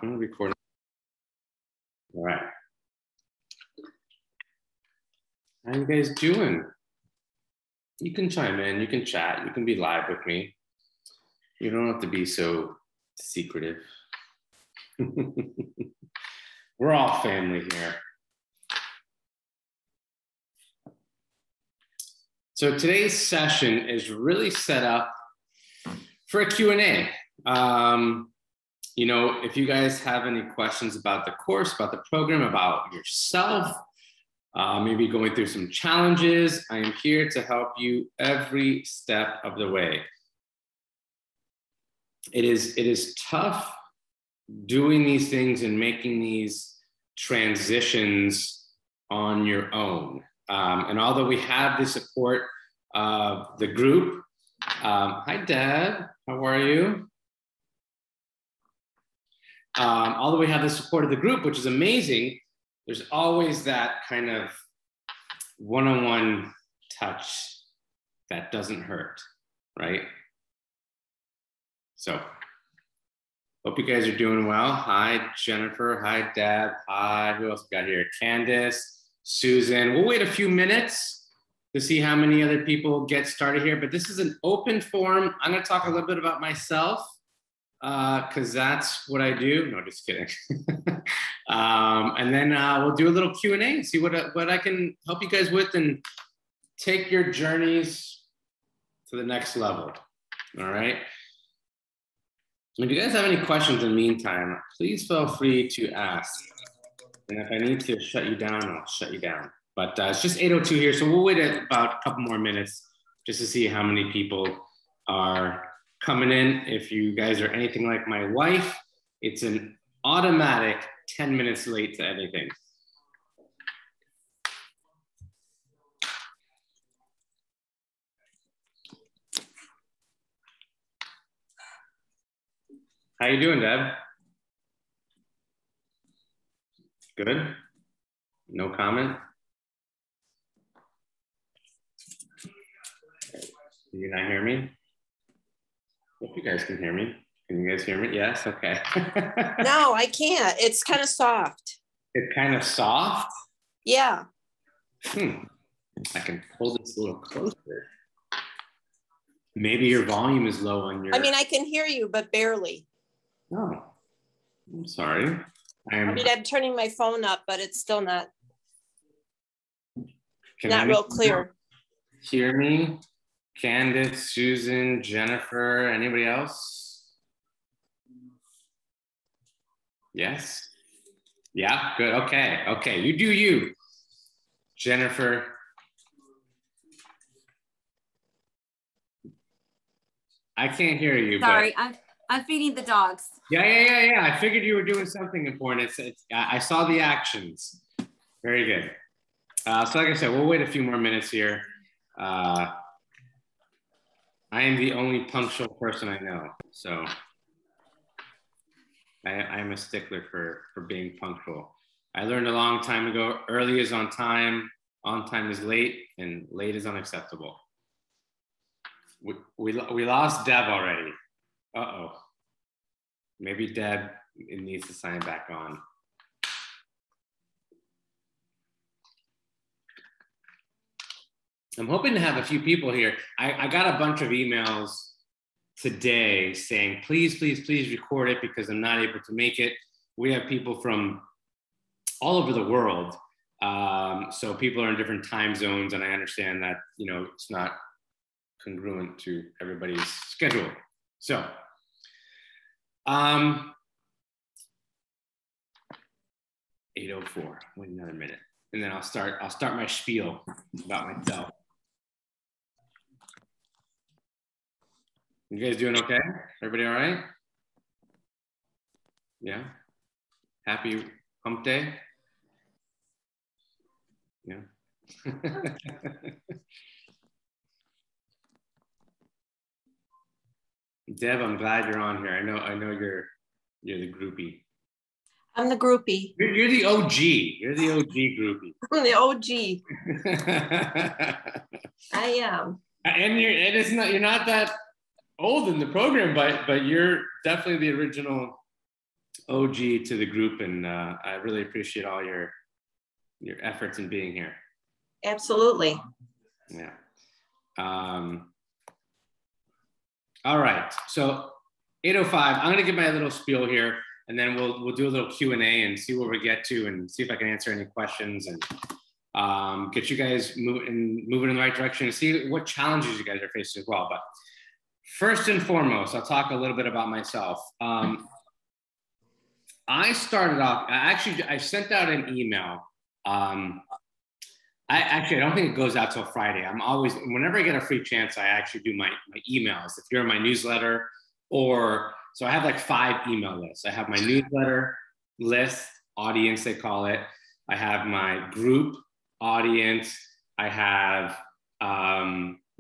I'm recording. All right. How you guys doing? You can chime in, you can chat, you can be live with me. You don't have to be so secretive. We're all family here. So today's session is really set up for a Q&A. You know, if you guys have any questions about the course, about the program, about yourself, maybe going through some challenges, I am here to help you every step of the way. It is tough doing these things and making these transitions on your own. And although we have the support of the group, hi Deb, how are you? Although we have the support of the group, which is amazing, there's always that kind of one-on-one touch that doesn't hurt, right? So, hope you guys are doing well. Hi, Jennifer. Hi, Deb. Hi, who else we got here? Candace, Susan. We'll wait a few minutes to see how many other people get started here, but this is an open forum. I'm gonna talk a little bit about myself because that's what I do. No, just kidding. And then we'll do a little Q&A and see what I can help you guys with and take your journeys to the next level, all right? If you guys have any questions in the meantime, please feel free to ask. And if I need to shut you down, I'll shut you down. But it's just 8:02 here, so we'll wait about a couple more minutes just to see how many people are coming in. If you guys are anything like my wife, it's an automatic 10 minutes late to anything. How you doing, Deb? Good? No comment? Can you not hear me? Hope you guys can hear me. Can you guys hear me? Yes, okay. No, I can't. It's kind of soft. It's kind of soft? Yeah. I can pull this a little closer. Maybe your volume is low on your... I mean, I can hear you, but barely. Oh, I'm sorry. I'm turning my phone up, but it's still not Can real clear. Hear me? Candace, Susan, Jennifer, anybody else? Yes? Yeah, good, okay, okay, you do you. Jennifer. I can't hear you. Sorry, I'm feeding the dogs. Yeah. I figured you were doing something important. I saw the actions. Very good. So like I said, we'll wait a few more minutes here. I am the only punctual person I know. So I'm a stickler for being punctual. I learned a long time ago, early is on time is late, and late is unacceptable. We lost Deb already. Uh-oh. Maybe Deb needs to sign back on. I'm hoping to have a few people here. I got a bunch of emails today saying, please record it because I'm not able to make it. We have people from all over the world. So people are in different time zones, and I understand that, you know, it's not congruent to everybody's schedule. So, 8:04, wait another minute. And then I'll start my spiel about myself. You guys doing okay? Everybody all right? Yeah? Happy hump day? Yeah. Deb, I'm glad you're on here. I know you're the groupie. I'm the groupie. You're the OG. You're the OG groupie. I'm the OG. I am. And you're not that old in the program, but you're definitely the original OG to the group, and I really appreciate all your efforts in being here. Absolutely. Yeah. All right. So 8:05. I'm gonna give my little spiel here, and then we'll do a little Q&A and see where we get to, and see if I can answer any questions and get you guys moving in the right direction, and see what challenges you guys are facing as well. But first and foremost, I'll talk a little bit about myself. I started off, I sent out an email. I don't think it goes out till Friday. I'm always, whenever I get a free chance, I actually do my emails. If you're in my newsletter, so I have like 5 email lists. I have my newsletter list, audience, they call it. I have my group audience. I have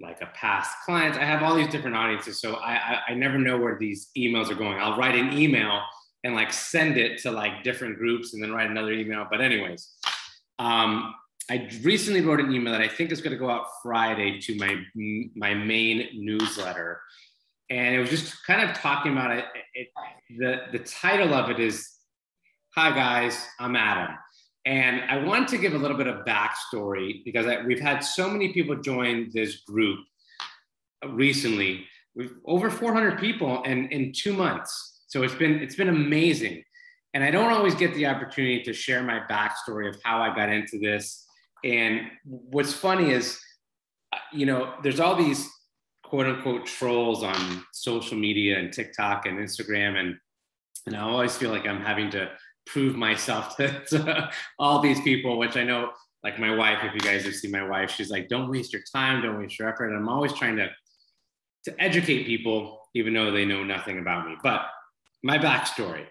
like a past client. I have all these different audiences. So I never know where these emails are going. I'll write an email and like send it to like different groups and then write another email. But anyways, I recently wrote an email that I think is going to go out Friday to my main newsletter. And it was just kind of talking about it. The title of it is, "Hi guys, I'm Adam." And I want to give a little bit of backstory because we've had so many people join this group recently. We've over 400 people in 2 months. So it's been amazing. And I don't always get the opportunity to share my backstory of how I got into this. And what's funny is, there's all these quote unquote trolls on social media and TikTok and Instagram. And I always feel like I'm having to prove myself to all these people, which I know, like my wife, if you guys have seen my wife, she's like, don't waste your time, don't waste your effort. And I'm always trying to educate people, even though they know nothing about me. But my backstory,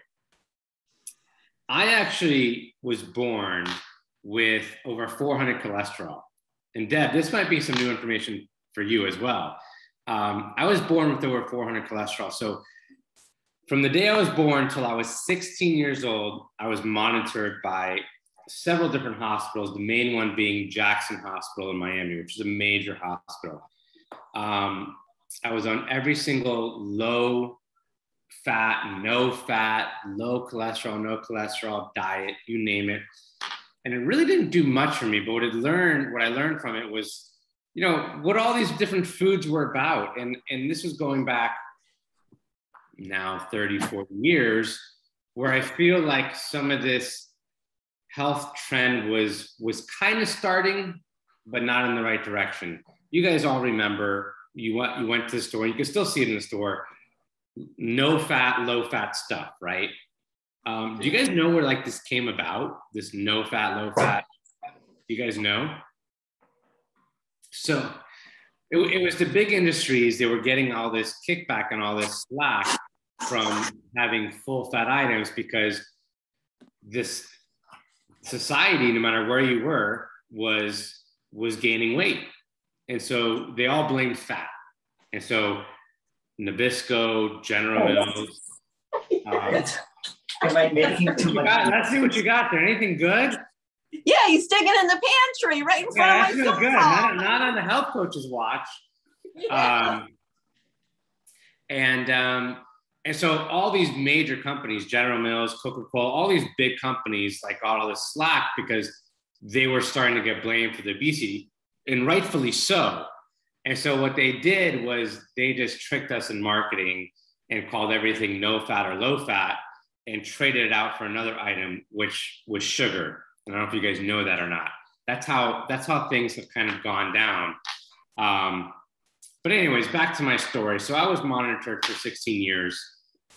I actually was born with over 400 cholesterol. And Deb, this might be some new information for you as well. I was born with over 400 cholesterol. So from the day I was born till I was 16 years old, I was monitored by several different hospitals, the main one being Jackson Hospital in Miami, which is a major hospital. I was on every single low fat, no fat, low cholesterol, no cholesterol diet, you name it. And it really didn't do much for me, but what I learned from it was, what all these different foods were about. And this was going back now 30, 40 years, where I feel like some of this health trend was kind of starting, but not in the right direction. You guys all remember, you went to the store, you can still see it in the store, no fat, low fat stuff, right? Do you guys know where like this came about? This no fat, low fat? Do you guys know? So it was the big industries. They were getting all this kickback and all this slack from having full fat items because this society, no matter where you were, was gaining weight. And so they all blamed fat. And so Nabisco, General Mills. Am I making too much? Let's see what you got there. Anything good? Yeah, he's digging in the pantry right in front That's of my real good. sofa. Not on the health coach's watch. Yeah. And so all these major companies, General Mills, Coca-Cola, all these big companies like got all this slack because they were starting to get blamed for the obesity, and rightfully so. And so what they did was they just tricked us in marketing and called everything no fat or low fat and traded it out for another item, which was sugar. I don't know if you guys know that or not. That's how things have kind of gone down. But anyways, back to my story. So I was monitored for 16 years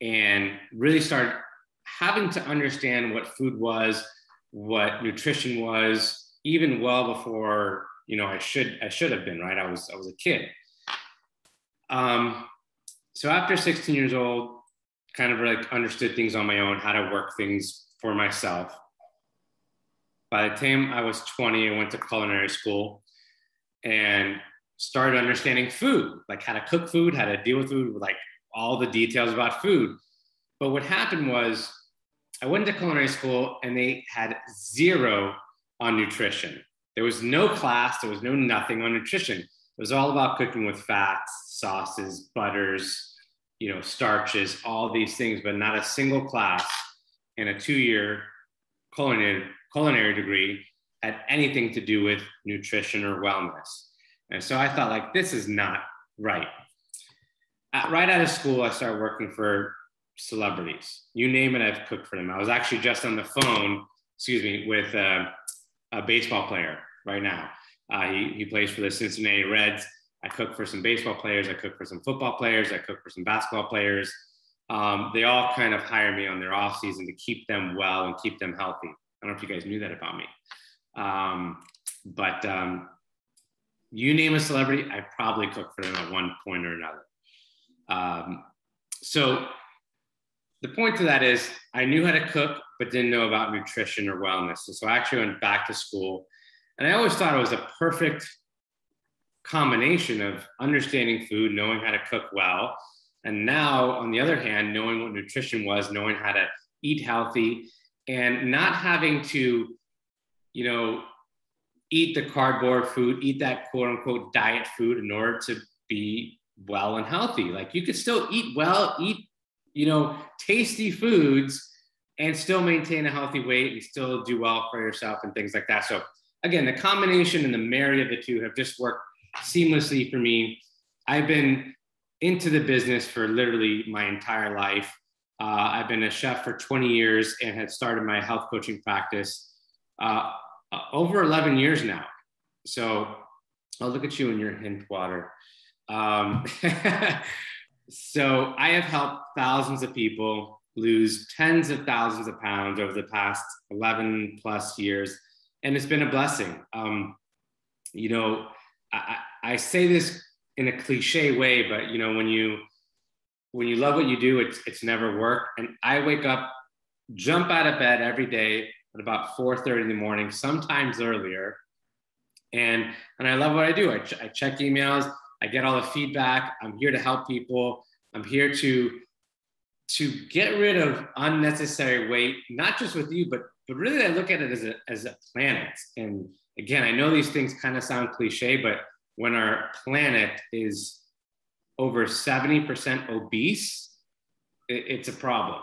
and really started having to understand what food was, what nutrition was, even well before, I should have been, right? I was a kid. So after 16 years old, kind of like understood things on my own, how to work things for myself. By the time I was 20, I went to culinary school and started understanding food, like how to cook food, how to deal with food, like all the details about food. But what happened was I went to culinary school and they had 0 on nutrition. There was no class, there was no nothing on nutrition. It was all about cooking with fats, sauces, butters, starches, all these things, but not a single class and a 2-year culinary degree had anything to do with nutrition or wellness. And so I thought, like, this is not right. Right out of school, I started working for celebrities. You name it, I've cooked for them. I was actually just on the phone, with a baseball player right now. He plays for the Cincinnati Reds. I cook for some baseball players. I cook for some football players. I cook for some basketball players. They all kind of hire me on their off season to keep them well and keep them healthy. I don't know if you guys knew that about me. But you name a celebrity, I probably cooked for them at one point or another. So the point to that is I knew how to cook, but didn't know about nutrition or wellness. So I actually went back to school, and I always thought it was a perfect combination of understanding food, knowing how to cook well. And now, on the other hand, knowing what nutrition was, knowing how to eat healthy, and not having to, eat the cardboard food, eat that quote unquote diet food in order to be well and healthy. Like, you could still eat well, eat, tasty foods and still maintain a healthy weight and still do well for yourself and things like that. So again, the combination and the marry of the two have just worked seamlessly for me. I've been into the business for literally my entire life. I've been a chef for 20 years and had started my health coaching practice over 11 years now. So I'll look at you in your hint water. So I have helped thousands of people lose tens of thousands of pounds over the past 11 plus years. And it's been a blessing. I say this in a cliche way, but when you love what you do, it's never work. And I wake up, jump out of bed every day at about 4:30 in the morning, sometimes earlier. And I love what I do. I check emails. I get all the feedback. I'm here to help people. I'm here to get rid of unnecessary weight, not just with you, but really I look at it as a planet. And again, I know these things kind of sound cliche, but when our planet is over 70% obese, it's a problem.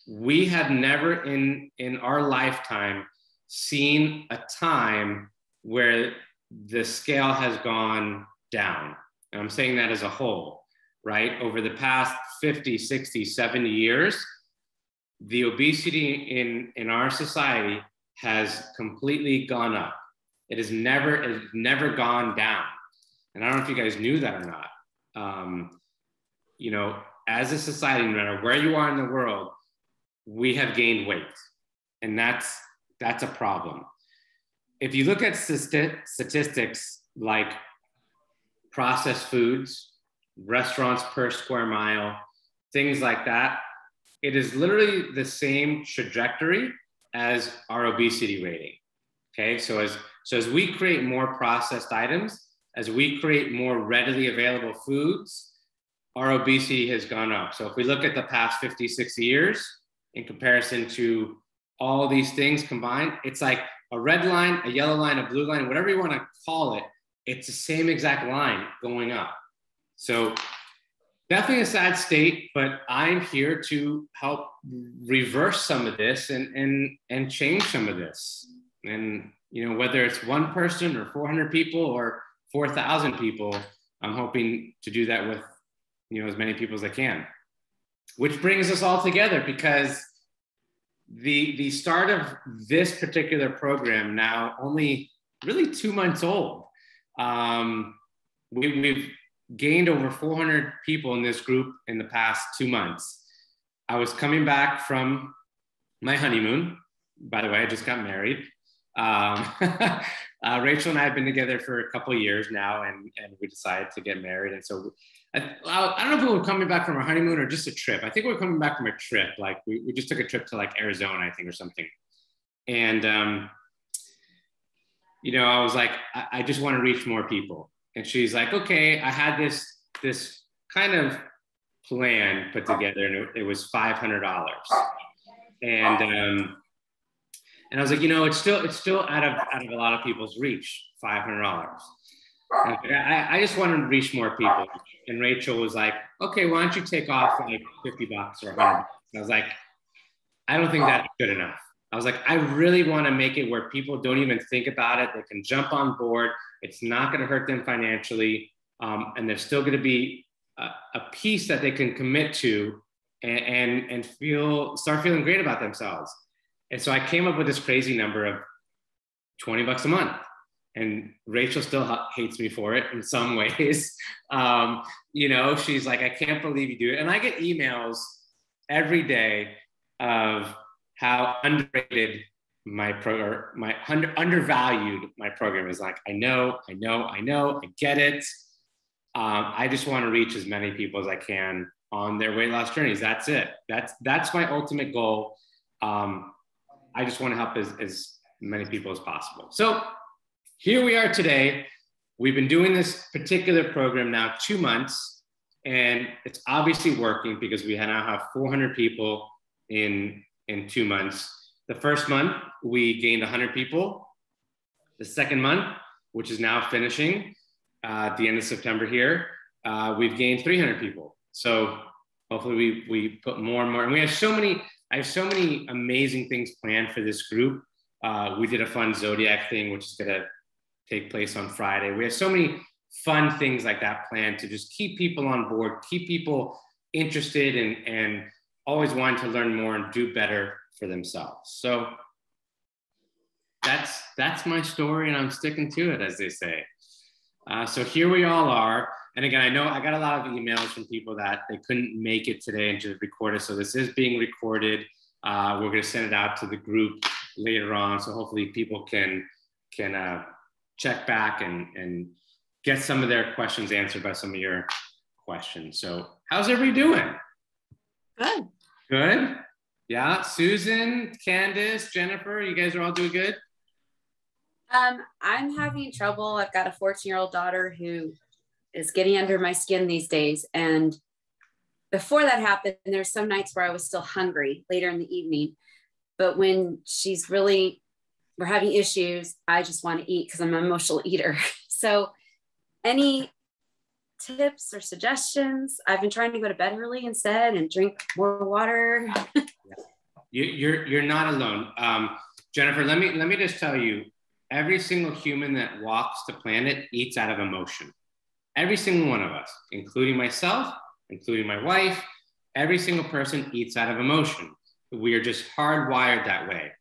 We have never in our lifetime seen a time where the scale has gone down. And I'm saying that as a whole, right? Over the past 50, 60, 70 years, the obesity in our society has completely gone up. It has never gone down. And I don't know if you guys knew that or not. As a society, no matter where you are in the world, we have gained weight. And that's a problem. If you look at statistics like processed foods, restaurants per square mile, things like that, it is literally the same trajectory as our obesity rating. Okay, so as we create more processed items, as we create more readily available foods, our obesity has gone up. So if we look at the past 50, 60 years in comparison to all these things combined, it's like a red line, a yellow line, a blue line, whatever you want to call it, it's the same exact line going up. So definitely a sad state, but I'm here to help reverse some of this and change some of this. And whether it's one person or 400 people or 4,000 people, I'm hoping to do that with as many people as I can. Which brings us all together, because the start of this particular program, now only really 2 months old, we've gained over 400 people in this group in the past 2 months. I was coming back from my honeymoon. By the way, I just got married. Rachel and I have been together for a couple of years now, and we decided to get married. And so I don't know if we were coming back from our honeymoon or just a trip. I think we were coming back from a trip. Like we just took a trip to like Arizona, I think, or something. And, I was like, I just want to reach more people. And she's like, okay, I had this kind of plan put together, and it was $500. And I was like, it's still out of a lot of people's reach, $500. I just wanted to reach more people. And Rachel was like, okay, why don't you take off like $50 or $100? I was like, I don't think that's good enough. I was like, I really want to make it where people don't even think about it. They can jump on board. It's not going to hurt them financially. And there's still going to be a piece that they can commit to and start feeling great about themselves. And so I came up with this crazy number of $20 a month. And Rachel still hates me for it in some ways. She's like, I can't believe you do it. And I get emails every day of how underrated undervalued my program is. Like, I know, I get it. I just want to reach as many people as I can on their weight loss journeys. That's it. That's my ultimate goal. I just want to help as many people as possible. So here we are today. We've been doing this particular program now 2 months, and it's obviously working because we now have 400 people in 2 months. The first month, we gained 100 people. The second month, which is now finishing at the end of September here, we've gained 300 people. So hopefully we put more and more. And I have so many amazing things planned for this group. We did a fun Zodiac thing, which is gonna take place on Friday. We have so many fun things like that planned to just keep people on board, keep people interested and always wanting to learn more and do better for themselves. So that's my story, and I'm sticking to it, as they say. So here we all are. And again, I know I got a lot of emails from people that they couldn't make it today and just record it. So this is being recorded. We're going to send it out to the group later on. So hopefully people can check back and get some of their questions answered by some of your questions. So how's everybody doing? Good. Good? Yeah, Susan, Candace, Jennifer, you guys are all doing good? I'm having trouble. I've got a 14-year-old daughter who is getting under my skin these days. And before that happened, there's some nights where I was still hungry later in the evening. But when we're having issues, I just want to eat because I'm an emotional eater. So any tips or suggestions? I've been trying to go to bed early instead and drink more water. You're not alone. Jennifer, let me just tell you, every single human that walks the planet eats out of emotion. Every single one of us, including myself, including my wife, every single person eats out of emotion. We are just hardwired that way.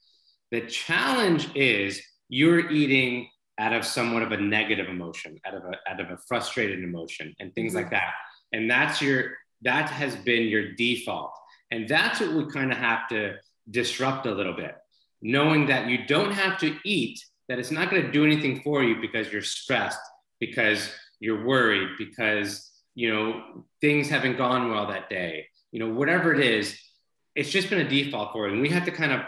The challenge is you're eating out of somewhat of a negative emotion, out of a frustrated emotion and things like that. And that has been your default. And that's what we kind of have to disrupt a little bit, knowing that you don't have to eat, that it's not going to do anything for you because you're stressed, because you're worried, because, things haven't gone well that day, whatever it is, it's just been a default for it. And we have to kind of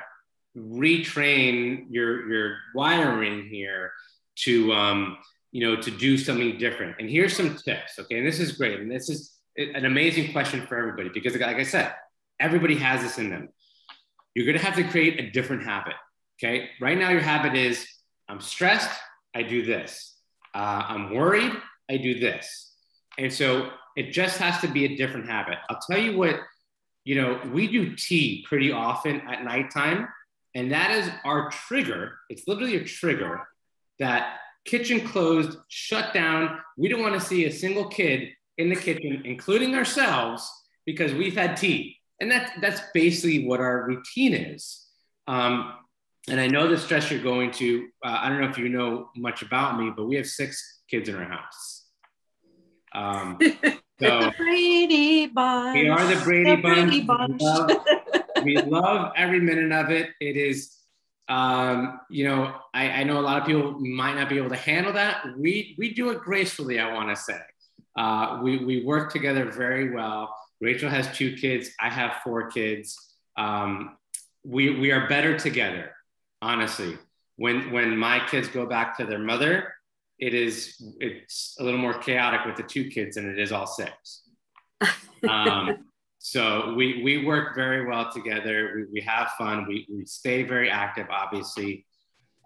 retrain your wiring here to, to do something different. And here's some tips. Okay. And this is great. And this is an amazing question for everybody, because like I said, everybody has this in them. You're going to have to create a different habit. Okay. Right now, your habit is I'm stressed. I do this. I'm worried. I do this. And so it just has to be a different habit. I'll tell you what, we do tea pretty often at nighttime. And that is our trigger. It's literally a trigger that kitchen closed, shut down. We don't want to see a single kid in the kitchen, including ourselves, because we've had tea. And that's basically what our routine is. And I know the stress you're going to, I don't know if you know much about me, but we have 6 kids in our house. So The Brady Bunch. We are the Brady Bunch. We love every minute of it. It is, I know a lot of people might not be able to handle that. We do it gracefully, I want to say. We work together very well. Rachel has 2 kids. I have 4 kids. We are better together, honestly. When my kids go back to their mother, it's a little more chaotic with the 2 kids than it is all 6. So we work very well together. We have fun. We stay very active, obviously.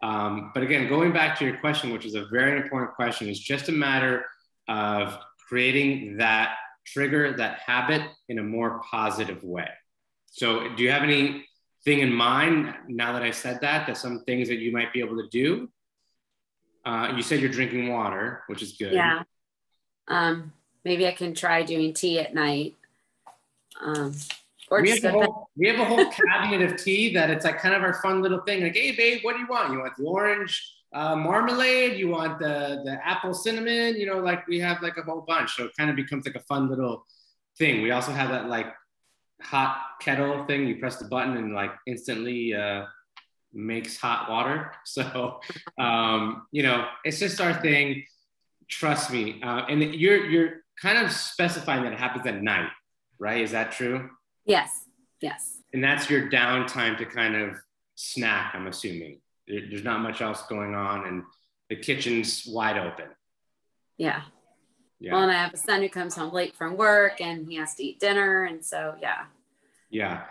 But again, going back to your question, which is a very important question, it's just a matter of creating that trigger, that habit in a more positive way. So do you have any thing in mind now that I said that some things that you might be able to do. You said you're drinking water, which is good. Yeah. Maybe I can try doing tea at night. Or we just have a whole cabinet of tea that it's like kind of our fun little thing. Like, hey, babe, what do you want? You want the orange marmalade? You want the apple cinnamon? You know, like we have like a whole bunch. So it kind of becomes like a fun little thing. We also have that like hot kettle thing. You press the button and like instantly makes hot water. So, you know, it's just our thing. Trust me. And you're kind of specifying that it happens at night, right? Is that true? Yes. Yes. And that's your downtime to kind of snack, I'm assuming. There's not much else going on and the kitchen's wide open. Yeah. Yeah. Well, and I have a son who comes home late from work and he has to eat dinner. And so, yeah. Yeah.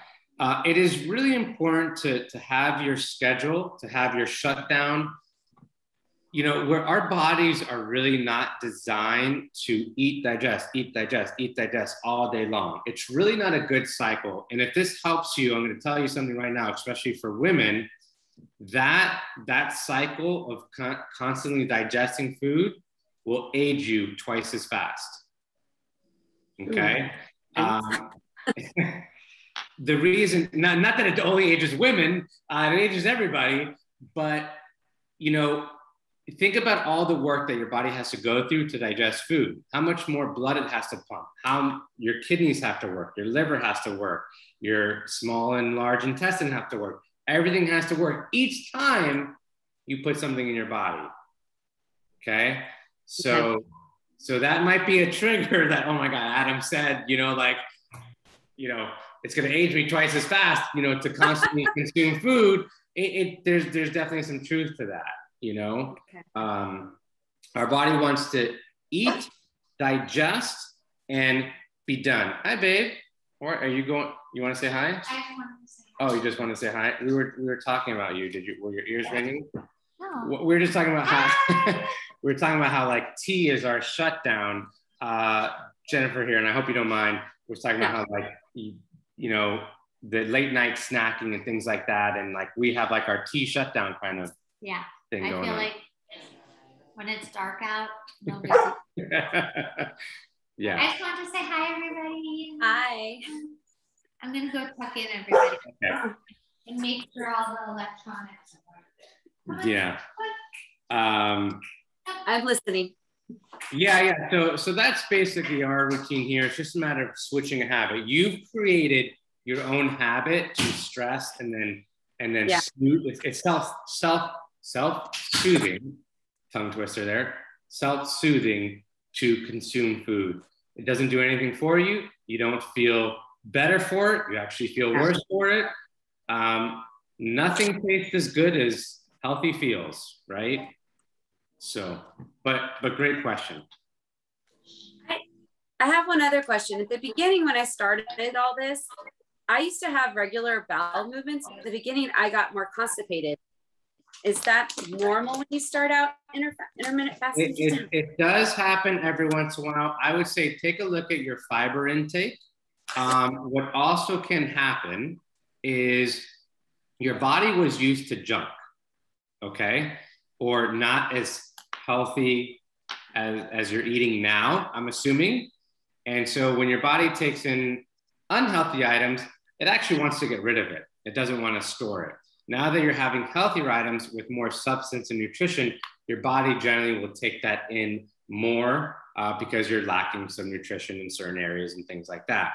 It is really important to have your schedule, to have your shutdown, you know, where our bodies are really not designed to eat, digest all day long. It's really not a good cycle. And if this helps you, I'm going to tell you something right now, especially for women, that cycle of constantly digesting food will age you twice as fast. Okay. The reason, not that it only ages women, it ages everybody, but, you know, think about all the work that your body has to go through to digest food, how much more blood it has to pump, how your kidneys have to work, your liver has to work, your small and large intestine have to work. Everything has to work each time you put something in your body. Okay. So that might be a trigger that, oh my God, Adam said, you know, like, you know, it's going to age me twice as fast, you know, to constantly consume food. There's definitely some truth to that. You know, okay. Our body wants to eat, digest, and be done. Hi, babe. Or are you going? You want to say hi? I want to say hi. Oh, you just want to say hi. We were talking about you. Were your ears ringing? No. We were just talking about how we were talking about how like tea is our shutdown. Jennifer here, and I hope you don't mind. We're talking about how like you know the late night snacking and things like that, and like we have like our tea shutdown kind of. Yeah. Thing I going feel on. like when it's dark out, nobody Yeah. I just want to say hi, everybody. Hi. I'm going to go tuck in everybody. Okay. And make sure all the electronics are Yeah. I'm listening. Yeah. So that's basically our routine here. It's just a matter of switching a habit. You've created your own habit to stress and then Yeah. it's self-soothing, tongue twister there, self-soothing to consume food. It doesn't do anything for you. You don't feel better for it. You actually feel worse for it. Nothing tastes as good as healthy feels, right? So, but great question. I have one other question. At the beginning, when I started all this, I used to have regular bowel movements. At the beginning, I got more constipated. Is that normal when you start out intermittent fasting? It does happen every once in a while. I would say take a look at your fiber intake. What also can happen is your body was used to junk, okay? Or not as healthy as you're eating now, I'm assuming. And so when your body takes in unhealthy items, it actually wants to get rid of it. It doesn't want to store it. Now that you're having healthier items with more substance and nutrition, your body generally will take that in more because you're lacking some nutrition in certain areas and things like that.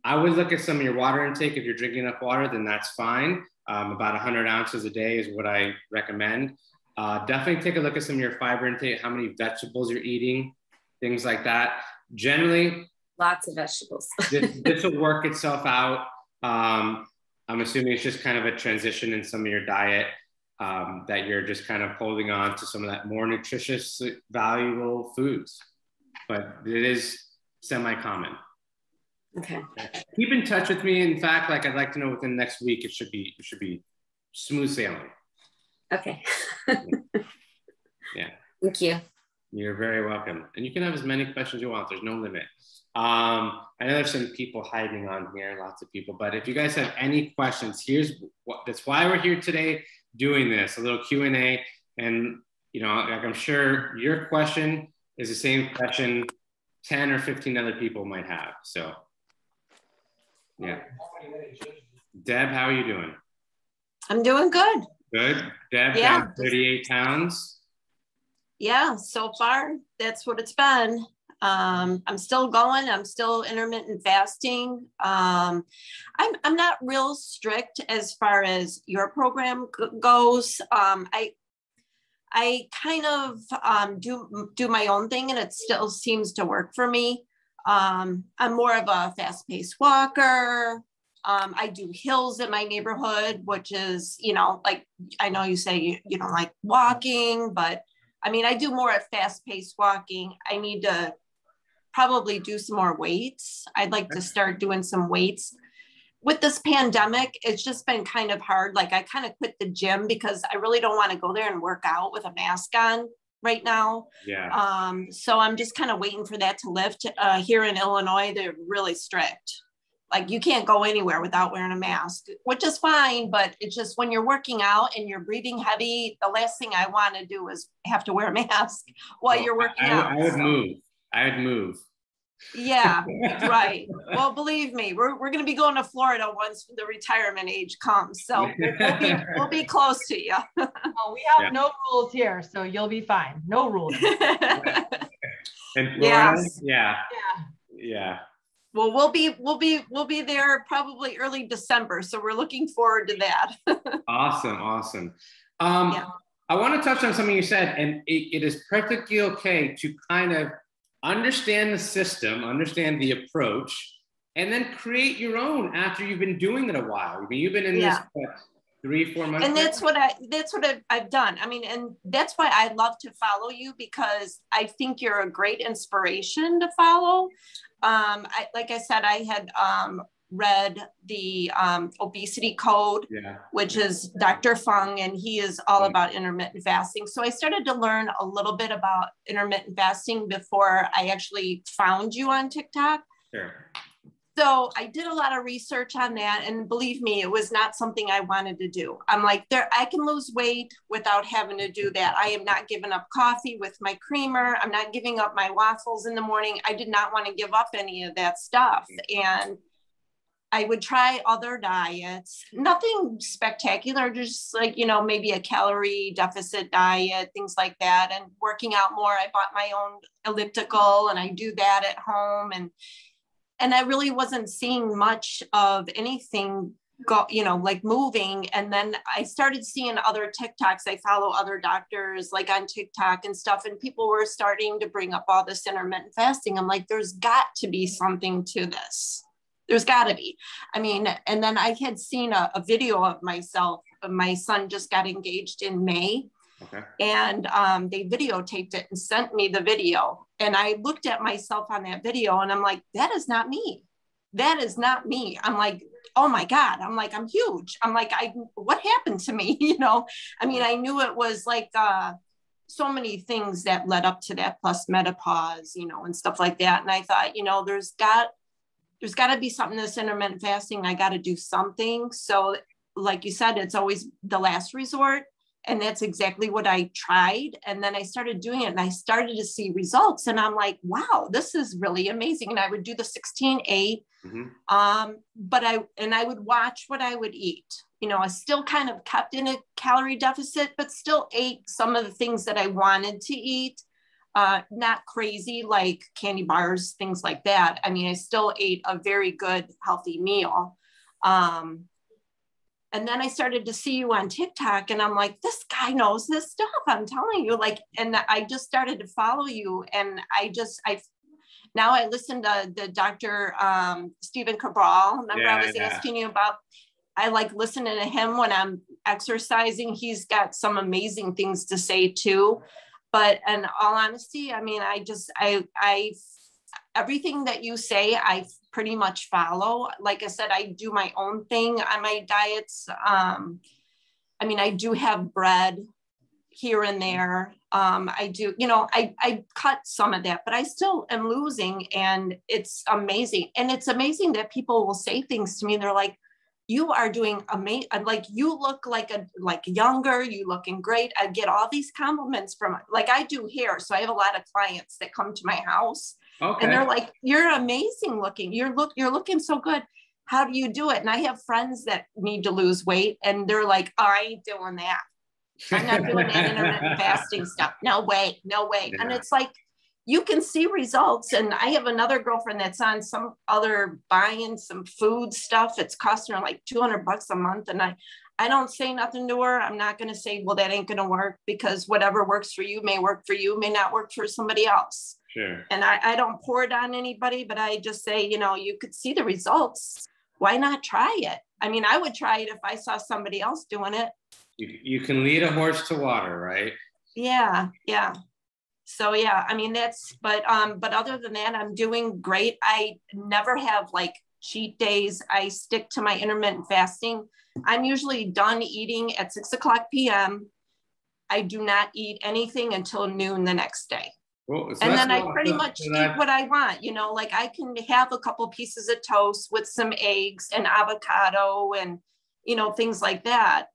I would look at some of your water intake. If you're drinking enough water, then that's fine. About 100 ounces a day is what I recommend. Definitely take a look at some of your fiber intake, how many vegetables you're eating, things like that. Generally, lots of vegetables. this will work itself out. I'm assuming it's just kind of a transition in some of your diet that you're just kind of holding on to some of that more nutritious, valuable foods. But it is semi-common. Okay. Keep in touch with me. In fact, like I'd like to know within the next week, it should be smooth sailing. Okay. Yeah. Thank you. You're very welcome. And you can have as many questions you want. There's no limit. I know there's some people hiding on here, lots of people, but if you guys have any questions, that's why we're here today doing this, a little Q&A. And, you know, like I'm sure your question is the same question 10 or 15 other people might have. So, yeah. Deb, how are you doing? I'm doing good. Good. Deb, Yeah. down 38 pounds. Yeah, so far that's what it's been. I'm still going. I'm still intermittent fasting. I'm not real strict as far as your program goes. I kind of do my own thing, and it still seems to work for me. I'm more of a fast-paced walker. I do hills in my neighborhood, which is, you know, like, I know you say you don't like walking, but I mean, I do more at fast-paced walking. I need to probably do some more weights. I'd like to start doing some weights. With this pandemic, it's just been kind of hard. Like, I kind of quit the gym because I really don't want to go there and work out with a mask on right now. Yeah. So I'm just kind of waiting for that to lift. Here in Illinois, they're really strict. Like, you can't go anywhere without wearing a mask, which is fine, but it's just when you're working out and you're breathing heavy, the last thing I want to do is have to wear a mask while you're working out. I would move. I'd move. Yeah, right. Well, believe me, we're going to be going to Florida once the retirement age comes. So we'll be close to you. Oh, we have no rules here, so you'll be fine. No rules. In Florida? Yes. Yeah. Yeah. Yeah. Well, we'll be there probably early December. So we're looking forward to that. Awesome. Yeah. I want to touch on something you said, and it is perfectly okay to kind of understand the system, understand the approach, and then create your own after you've been doing it a while. I mean, you've been in this what, 3-4 months. And that's what I've done. I mean, and that's why I love to follow you, because I think you're a great inspiration to follow. Like I said, I had read the obesity code, which is Dr. Fung, and he is all about intermittent fasting. So I started to learn a little bit about intermittent fasting before I actually found you on TikTok. Sure. So I did a lot of research on that, and believe me, it was not something I wanted to do. I'm like, I can lose weight without having to do that. I am not giving up coffee with my creamer. I'm not giving up my waffles in the morning. I did not want to give up any of that stuff. And I would try other diets, nothing spectacular, just like, you know, maybe a calorie deficit diet, things like that. And working out more. I bought my own elliptical and I do that at home. And I really wasn't seeing much of anything go, you know, like moving. And then I started seeing other TikToks. I follow other doctors like on TikTok and stuff, and people were starting to bring up all this intermittent fasting. I'm like, there's got to be something to this. There's got to be. I mean, and then I had seen a video of myself. My son just got engaged in May. Okay. And they videotaped it and sent me the video. And I looked at myself on that video and I'm like, that is not me. That is not me. I'm like, oh my God. I'm like, I'm huge. I'm like, what happened to me? You know, I mean, I knew it was like so many things that led up to that, plus menopause, you know, and stuff like that. And I thought, you know, there's got to be something to this intermittent fasting. I got to do something. So like you said, it's always the last resort. And that's exactly what I tried. And then I started doing it and I started to see results. And I'm like, wow, this is really amazing. And I would do the 16-8. But I would watch what I would eat. You know, I still kind of kept in a calorie deficit, but still ate some of the things that I wanted to eat. Not crazy, like candy bars, things like that. I mean, I still ate a very good, healthy meal. And then I started to see you on TikTok and I'm like, this guy knows this stuff. I'm telling you, like, and I just started to follow you. And now I listen to the Dr. Stephen Cabral. Remember I was asking you about, I like listening to him when I'm exercising. He's got some amazing things to say too. But in all honesty, I mean, I everything that you say, I pretty much follow. Like I said, I do my own thing on my diets. I mean, I do have bread, here and there. I do, I cut some of that, but I still am losing, and it's amazing. And it's amazing that people will say things to me. They're like, you are doing amazing. Like, you look like younger, you looking great. I get all these compliments from, like, I do hair. So I have a lot of clients that come to my house, and they're like, you're amazing looking. You're looking so good. How do you do it? And I have friends that need to lose weight, and they're like, I ain't doing that. I'm not doing that intermittent fasting stuff. No way. Yeah. And it's like, you can see results. And I have another girlfriend that's on some other buying some food stuff. It's costing her like $200 a month. And I don't say nothing to her. I'm not going to say, well, that ain't going to work, because whatever works for you may work for you, may not work for somebody else. Sure. And I don't pour it on anybody, but I just say, you could see the results. Why not try it? I mean, I would try it if I saw somebody else doing it. You can lead a horse to water, right? Yeah. So yeah, I mean, but other than that, I'm doing great. I never have like cheat days. I stick to my intermittent fasting. I'm usually done eating at 6:00 p.m. I do not eat anything until noon the next day. Well, so and then I pretty much eat what I want, like I can have a couple pieces of toast with some eggs and avocado and, things like that.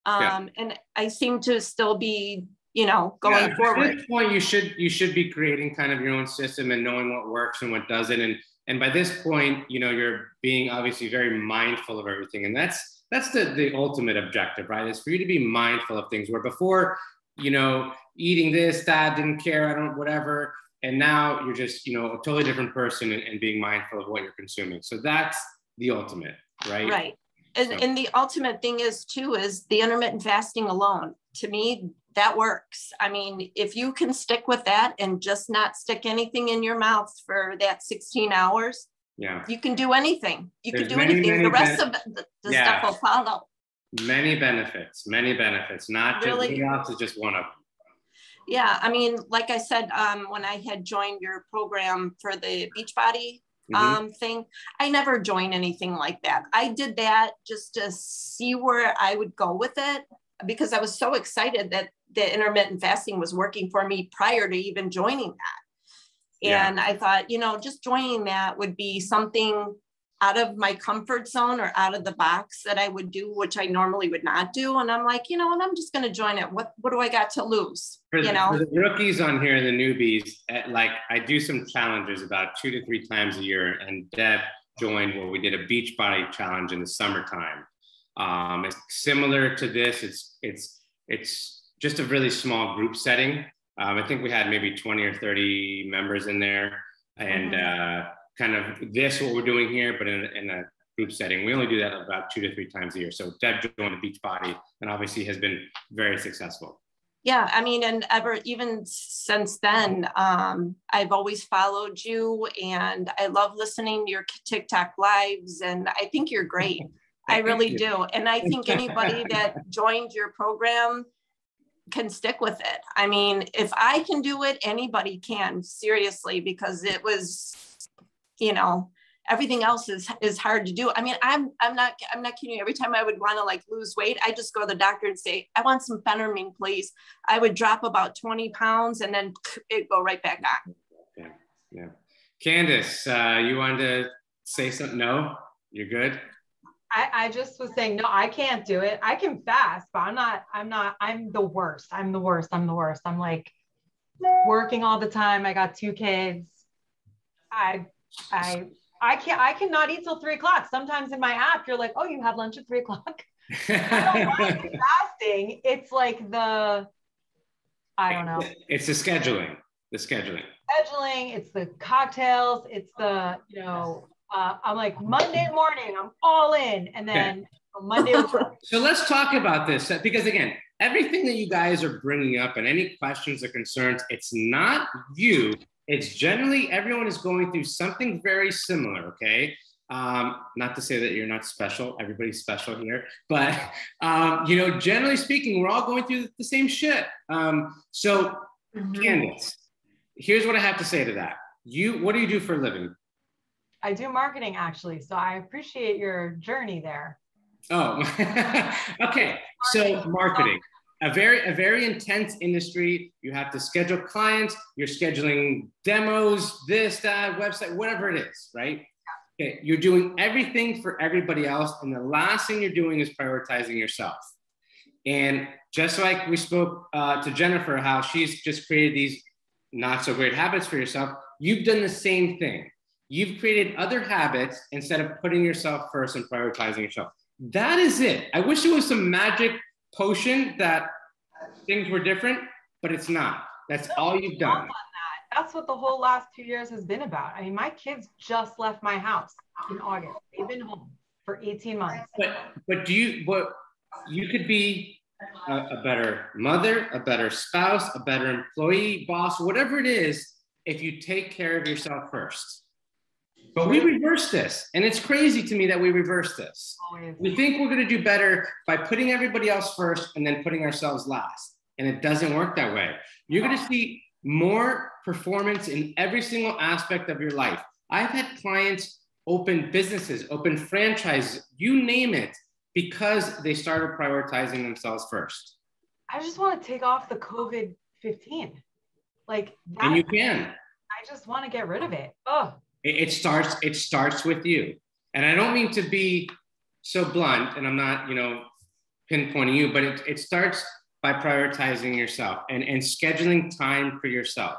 And I seem to still be, going forward. At this point, you should be creating kind of your own system and knowing what works and what doesn't. And by this point, you're being obviously very mindful of everything. And that's the ultimate objective, right? Is for you to be mindful of things, where before, eating this, that, didn't care, I don't, whatever. And now you're just, a totally different person and being mindful of what you're consuming. So that's the ultimate, right? Right. And the ultimate thing is the intermittent fasting alone. To me, that works. I mean, if you can stick with that and just not stick anything in your mouth for that 16 hours, you can do anything. You can do anything. The rest of the stuff will follow. Many benefits, not just weight loss is just one of them. Yeah, I mean, like I said, when I had joined your program for the Beachbody thing, I never joined anything like that. I did that just to see where I would go with it, because I was so excited that the intermittent fasting was working for me prior to even joining that. And I thought, just joining that would be something out of my comfort zone or out of the box that I would do, which I normally would not do. And I'm like, and I'm just going to join it. What do I got to lose? For the rookies on here, the newbies, I do some challenges about 2 to 3 times a year. And Deb joined where we did a Beachbody challenge in the summertime. It's similar to this. It's just a really small group setting. I think we had maybe 20 or 30 members in there, and kind of what we're doing here, but in a group setting. We only do that about 2 to 3 times a year. So Deb joined the Beachbody and obviously has been very successful. Yeah, I mean, and even since then, I've always followed you, and I love listening to your TikTok lives, and I think you're great. I really do. And I think anybody that joined your program can stick with it. I mean, if I can do it, anybody can, seriously, because it was, everything else is hard to do. I mean, I'm not kidding you. Every time I would want to lose weight, I just go to the doctor and say, I want some phentermine, please. I would drop about 20 pounds and then it'd go right back on. Yeah. Candace, you wanted to say something? No, you're good. I just was saying, no, I can't do it. I can fast, but I'm the worst. I'm like working all the time. I got 2 kids. I cannot eat till 3 o'clock. Sometimes in my app, you're like, oh, you have lunch at 3 o'clock. I don't like fasting. It's like I don't know. It's the scheduling. It's the cocktails. It's the, I'm like Monday morning, I'm all in. And then Monday. So let's talk about this, because again, everything that you guys are bringing up and any questions or concerns, it's not you. It's generally everyone is going through something very similar, okay? Not to say that you're not special. Everybody's special here. But, generally speaking, we're all going through the same shit. Candace, here's what I have to say to that. What do you do for a living? I do marketing, actually. So I appreciate your journey there. Oh, okay. So marketing. a very intense industry. You have to schedule clients, you're scheduling demos, this, that, website, whatever it is, right? Okay, you're doing everything for everybody else. And the last thing you're doing is prioritizing yourself. And just like we spoke to Jennifer, how she's just created these not so great habits for yourself, you've done the same thing. You've created other habits instead of putting yourself first and prioritizing yourself. That is it. I wish it was some magic potion that things were different, but it's not. That's all you've done. That's what the whole last 2 years has been about. I mean, my kids just left my house in August. They've been home for 18 months. But you could be a better mother, a better spouse, a better employee, boss, whatever it is, if you take care of yourself first. But we reverse this, and it's crazy to me that we reverse this. We think we're going to do better by putting everybody else first and then putting ourselves last, and it doesn't work that way. You're going to see more performance in every single aspect of your life. I've had clients open businesses, open franchises, you name it, because they started prioritizing themselves first. I just want to take off the COVID-15. Like that, and you can. I just want to get rid of it. Oh. It starts with you. And I don't mean to be so blunt, and I'm not, pinpointing you, but it starts by prioritizing yourself and scheduling time for yourself.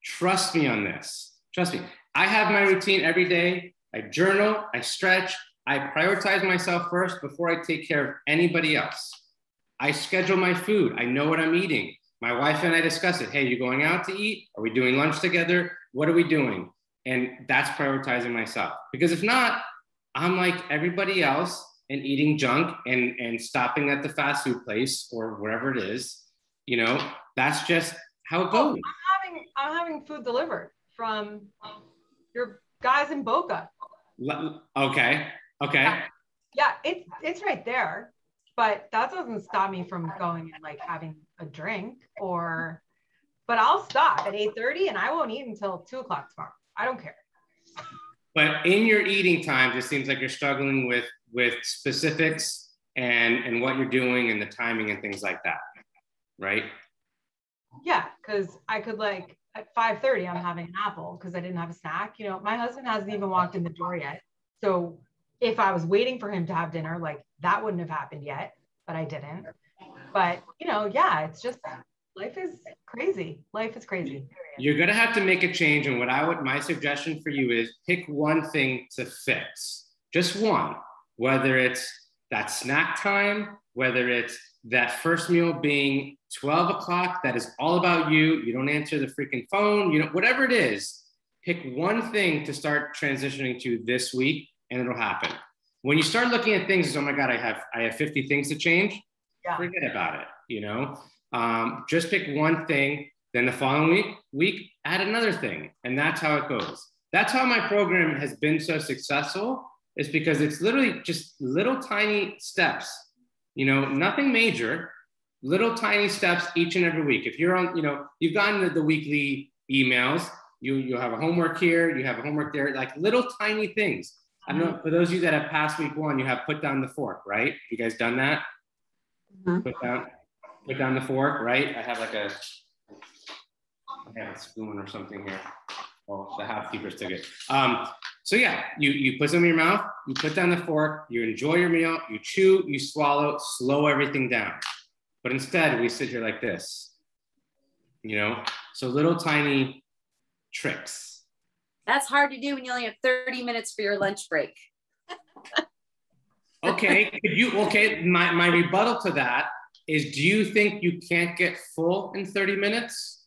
Trust me on this. Trust me. I have my routine every day. I journal, I stretch, I prioritize myself first before I take care of anybody else. I schedule my food. I know what I'm eating. My wife and I discuss it. Hey, you going out to eat? Are we doing lunch together? What are we doing? And that's prioritizing myself. Because if not, I'm like everybody else and eating junk and stopping at the fast food place or wherever it is. That's just how it goes. I'm having food delivered from your guys in Boca. Okay. Yeah, it's right there. But that doesn't stop me from going and like having a drink but I'll stop at 8:30 and I won't eat until 2 o'clock tomorrow. I don't care. But in your eating times, it seems like you're struggling with specifics and what you're doing and the timing and things like that, right? Yeah, because I could like at 5:30, I'm having an apple because I didn't have a snack. My husband hasn't even walked in the door yet. So if I was waiting for him to have dinner, like that wouldn't have happened yet, but I didn't. But, yeah, it's just life is crazy. Life is crazy. You're going to have to make a change. And my suggestion for you is pick one thing to fix, just one, whether it's that snack time, whether it's that first meal being 12 o'clock, that is all about you. You don't answer the freaking phone, whatever it is, pick one thing to start transitioning to this week and it'll happen. When you start looking at things, oh my God, I have 50 things to change. Yeah. Forget about it. Just pick one thing. Then the following week, add another thing. And that's how it goes. That's how my program has been so successful, is because it's literally just little tiny steps, nothing major, little tiny steps each and every week. If you're on, you've gotten the weekly emails, you'll have a homework here, you have a homework there, like little tiny things. I don't know, for those of you that have passed week 1, you have put down the fork, right? You guys done that? Mm-hmm. Put down the fork, right? I have a spoon or something here. Well, the housekeepers took it. So yeah, you put some in your mouth, you put down the fork, you enjoy your meal, you chew, you swallow, slow everything down. But instead, we sit here like this, So little tiny tricks. That's hard to do when you only have 30 minutes for your lunch break. Okay, my rebuttal to that is, do you think you can't get full in 30 minutes?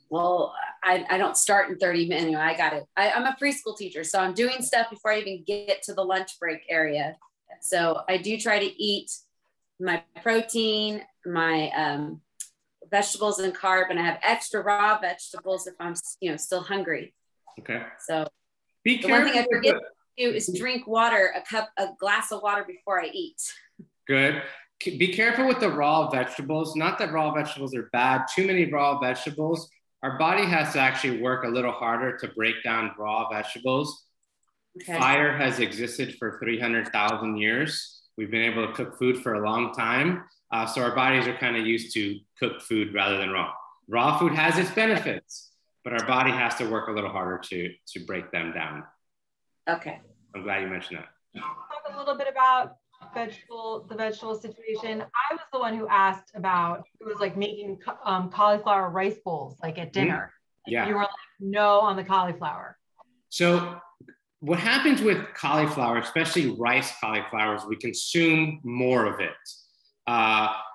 Well, I don't start in 30 minutes. Anyway, I got it. I'm a preschool teacher, so I'm doing stuff before I even get to the lunch break area. So I do try to eat my protein, my vegetables and carb, and I have extra raw vegetables if I'm, still hungry. Okay. So be the one thing I forget to do is drink water, a glass of water before I eat. Good. Be careful with the raw vegetables. Not that raw vegetables are bad. Too many raw vegetables. Our body has to actually work a little harder to break down raw vegetables. Okay. Fire has existed for 300,000 years. We've been able to cook food for a long time. So our bodies are kind of used to cooked food rather than raw. Raw food has its benefits, but our body has to work a little harder to break them down. Okay. I'm glad you mentioned that. Talk a little bit about the vegetable situation. I was the one who asked about, it was like making cauliflower rice bowls, like at dinner. Yeah. You were like, no on the cauliflower. So what happens with cauliflower, especially rice cauliflowers, we consume more of it.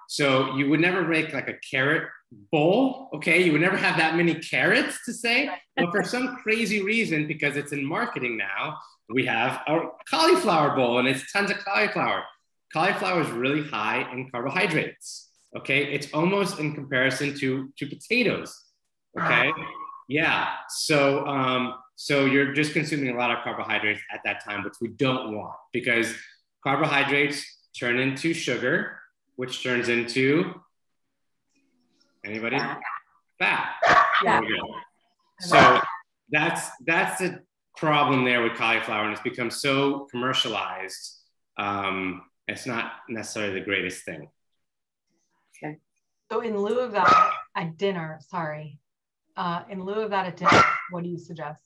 So you would never make like a carrot bowl, okay? You would never have that many carrots to say, but for some crazy reason, because it's in marketing now, we have a cauliflower bowl and it's tons of cauliflower. Cauliflower is really high in carbohydrates, okay? It's almost in comparison to potatoes, okay? Yeah, so you're just consuming a lot of carbohydrates at that time, which we don't want, because carbohydrates turn into sugar, which turns into, anybody? Fat. Yeah. So that's the problem there with cauliflower, and it's become so commercialized. It's not necessarily the greatest thing. Okay. So in lieu of that at dinner, what do you suggest?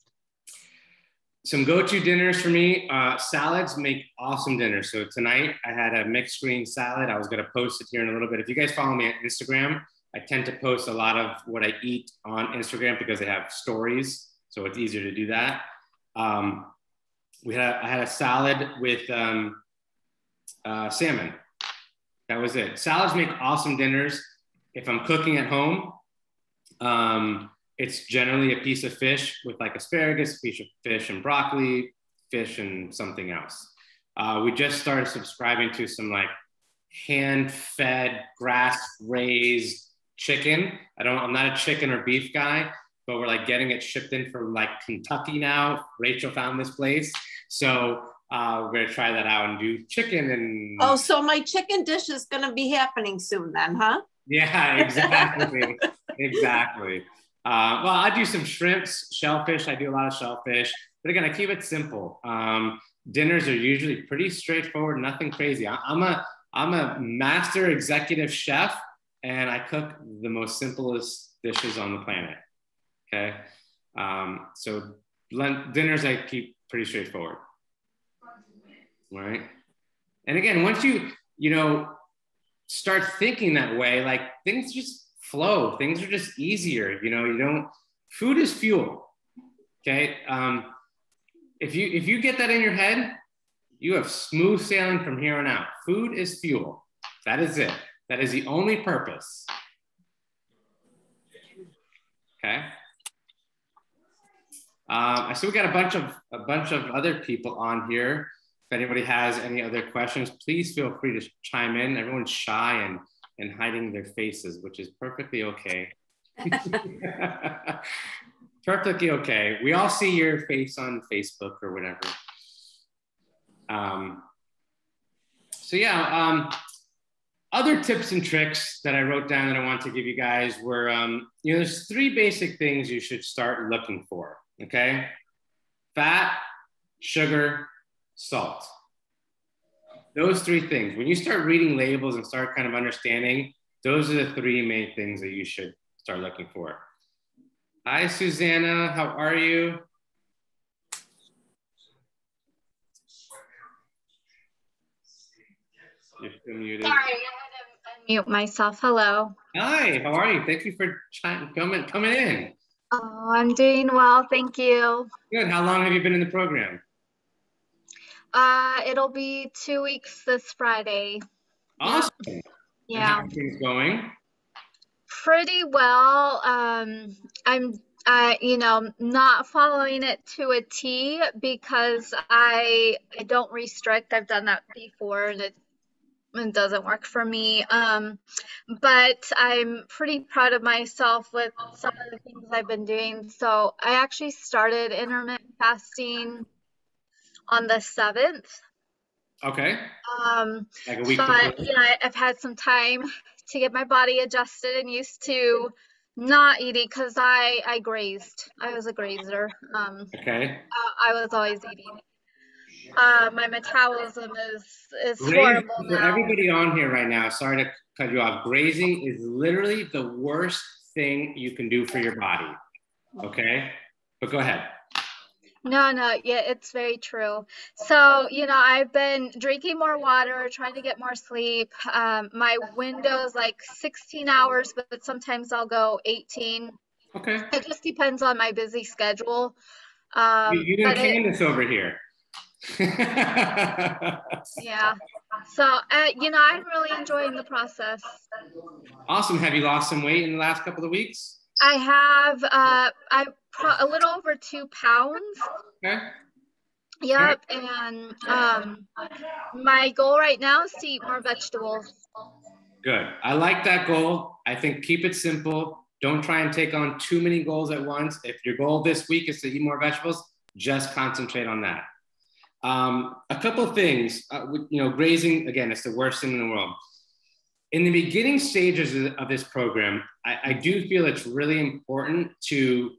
Some go-to dinners for me, salads make awesome dinners. So tonight I had a mixed green salad. I was gonna post it here in a little bit. If you guys follow me on Instagram, I tend to post a lot of what I eat on Instagram because they have stories. So it's easier to do that. I had a salad with salmon. That was it. Salads make awesome dinners. If I'm cooking at home, it's generally a piece of fish with like asparagus, a piece of fish and broccoli, fish and something else. We just started subscribing to some like hand-fed, grass-raised chicken. I'm not a chicken or beef guy, but we're like getting it shipped in from like Kentucky now. Rachel found this place. So we're gonna try that out and do chicken and. Oh, so my chicken dish is gonna be happening soon then, huh? Yeah, exactly, exactly. Well, I do some shrimps, shellfish. I do a lot of shellfish, but again, I keep it simple. Dinners are usually pretty straightforward, nothing crazy. I'm a master executive chef, and I cook the most simplest dishes on the planet. Okay, so dinners I keep pretty straightforward. All right, and again, once you start thinking that way, like things just flow. Things are just easier. Food is fuel. Okay. If you get that in your head, you have smooth sailing from here on out. Food is fuel. That is it. That is the only purpose. Okay. I see we got a bunch of other people on here. If anybody has any other questions, please feel free to chime in. Everyone's shy and hiding their faces, which is perfectly okay. Perfectly okay. We all see your face on Facebook or whatever. So yeah, other tips and tricks that I wrote down that I want to give you guys were, there's 3 basic things you should start looking for, okay? Fat, sugar, salt. Those 3 things. When you start reading labels and start kind of understanding, those are the 3 main things that you should start looking for. Hi, Susanna. How are you? You're still muted. Sorry, I had to unmute myself. Hello. Hi, how are you? Thank you for coming in. Oh, I'm doing well, thank you. Good. How long have you been in the program? It'll be 2 weeks this Friday. Awesome. Yeah. And how are things going? Pretty well. I'm not following it to a T because I don't restrict. I've done that before and it doesn't work for me. But I'm pretty proud of myself with some of the things I've been doing. So I actually started intermittent fasting on the 7th. Okay. Like a week but before. I've had some time to get my body adjusted and used to not eating because I grazed. I was a grazer. Okay. I was always eating. My metabolism is Grazing, horrible for now. everybody on here right now, sorry to cut you off. Grazing is literally the worst thing you can do for your body. Okay, but go ahead. No, yeah, it's very true. So, I've been drinking more water, trying to get more sleep. My window's like 16 hours, but sometimes I'll go 18. Okay. It just depends on my busy schedule. You didn't Candace over here. Yeah. So, I'm really enjoying the process. Awesome. Have you lost some weight in the last couple of weeks? I have a little over 2 pounds. Okay. Yep. And my goal right now is to eat more vegetables. Good. I like that goal. I think keep it simple. Don't try and take on too many goals at once. If your goal this week is to eat more vegetables, just concentrate on that. A couple of things, grazing, again, it's the worst thing in the world. In the beginning stages of this program, I do feel it's really important to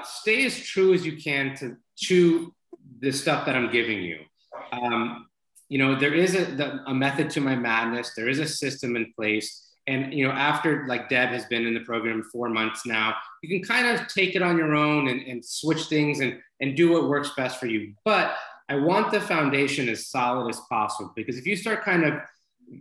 stay as true as you can to the stuff that I'm giving you. There is a method to my madness. There is a system in place. And, after like Deb has been in the program 4 months now, you can kind of take it on your own and switch things and do what works best for you. But I want the foundation as solid as possible, because if you start kind of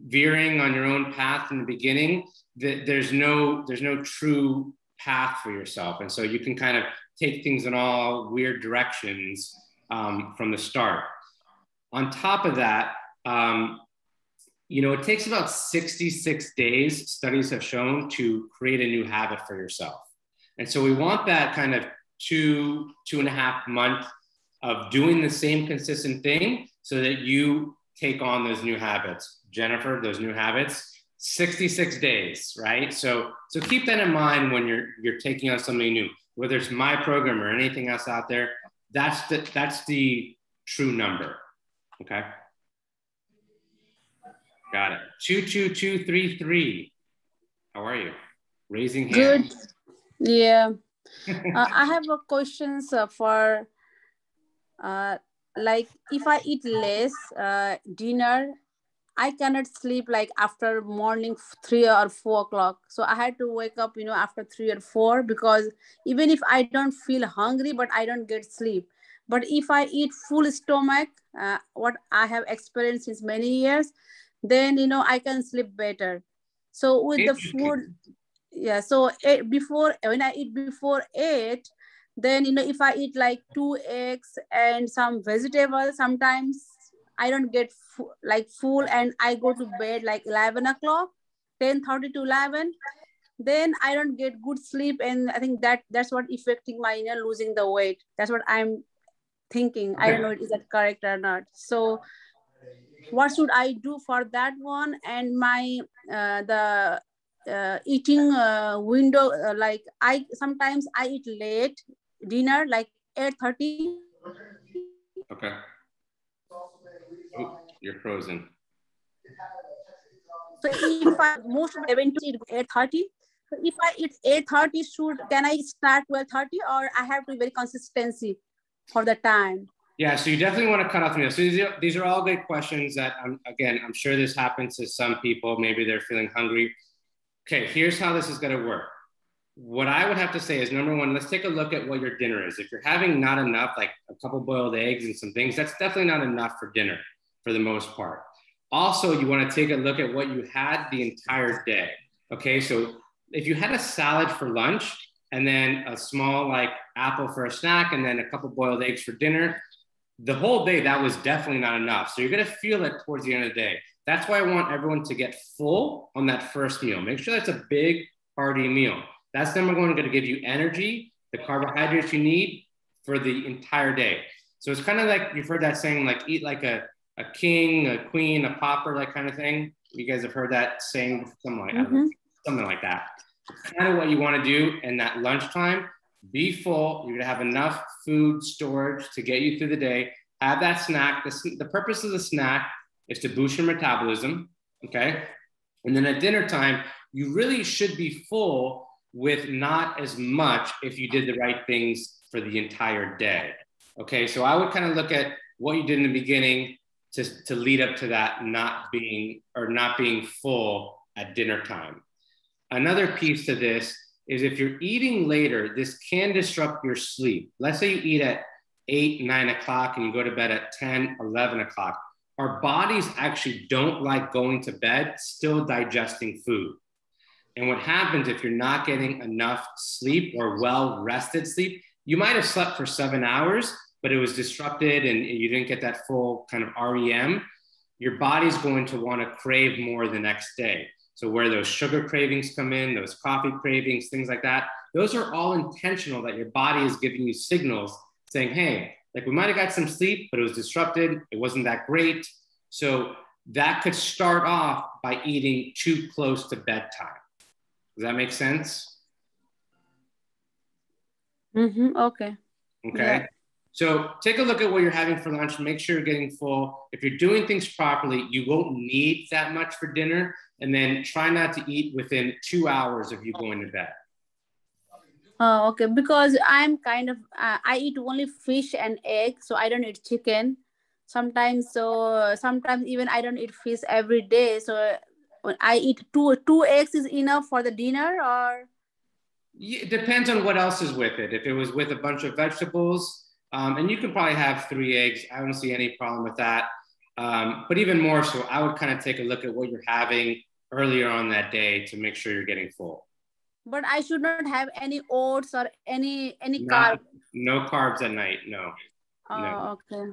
veering on your own path in the beginning, there's no true path for yourself. And so you can kind of take things in all weird directions from the start. On top of that, it takes about 66 days, studies have shown, to create a new habit for yourself. And so we want that kind of 2.5 month of doing the same consistent thing so that you take on those new habits. Jennifer, those new habits, 66 days, right? So keep that in mind when you're taking on something new, whether it's my program or anything else out there. That's the true number. Okay. Got it. 22233. How are you? Raising hand. Good. Yeah. I have a questions for like if I eat less dinner, I cannot sleep like after morning 3 or 4 o'clock. So I had to wake up, after 3 or 4, because even if I don't feel hungry, but I don't get sleep. But if I eat full stomach, what I have experienced since many years, then, I can sleep better. So with the food, yeah. So when I eat before 8, then, if I eat like 2 eggs and some vegetables, sometimes I don't get full, and I go to bed like 11 o'clock, 10:30 to 11. Then I don't get good sleep. And I think that's what affecting my, losing the weight. That's what I'm thinking. Okay. I don't know, is that correct or not? So what should I do for that one? And my eating window, like sometimes I eat late dinner, like 8:30. Okay. Oh, you're frozen. So if I most of the event eat 8:30, so if I eat 8:30, can I start 12:30, or I have to be very consistency for the time? Yeah, so you definitely want to cut off the meal. So these are all good questions that, I'm sure this happens to some people. Maybe they're feeling hungry. Okay, here's how this is going to work. What I would have to say is, number one, let's take a look at what your dinner is. If you're having not enough, like a couple boiled eggs and some things, that's definitely not enough for dinner for the most part. Also, you want to take a look at what you had the entire day. Okay, so if you had a salad for lunch and then a small like apple for a snack and then a couple boiled eggs for dinner, the whole day, that was definitely not enough. So you're going to feel it towards the end of the day. That's why I want everyone to get full on that first meal. Make sure that's a big, hearty meal. That's number one, going to give you energy, the carbohydrates you need for the entire day. So it's kind of like, you've heard that saying, like eat like a king, a queen, a pauper, that kind of thing. You guys have heard that saying, something like that. It's kind of what you want to do in that lunchtime. Be full. You're going to have enough food storage to get you through the day. Have that snack. The purpose of the snack is to boost your metabolism, okay? And then at dinner time, you really should be full with not as much if you did the right things for the entire day, okay? So I would kind of look at what you did in the beginning to lead up to that not being full at dinner time. Another piece to this is if you're eating later, this can disrupt your sleep. Let's say you eat at 8, 9 o'clock and you go to bed at 10, 11 o'clock. Our bodies actually don't like going to bed still digesting food. And what happens if you're not getting enough sleep or well-rested sleep, you might have slept for 7 hours, but it was disrupted and you didn't get that full kind of REM. Your body's going to want to crave more the next day. So where those sugar cravings come in, those coffee cravings, things like that, those are all intentional that your body is giving you signals saying, hey, like we might've got some sleep, but it was disrupted. It wasn't that great. So that could start off by eating too close to bedtime. Does that make sense? Mm-hmm. Okay. Okay. Yeah. So take a look at what you're having for lunch. Make sure you're getting full. If you're doing things properly, you won't need that much for dinner. And then try not to eat within 2 hours of you going to bed. Oh, okay. Because I'm kind of, I eat only fish and egg, so I don't eat chicken. Sometimes even I don't eat fish every day. So when I eat two eggs is enough for the dinner, or? Yeah, it depends on what else is with it. If it was with a bunch of vegetables, and you can probably have 3 eggs. I don't see any problem with that. But even more so, I would kind of take a look at what you're having earlier on that day to make sure you're getting full. But I should not have any oats or any carb. No carbs at night, no. Oh, No. okay.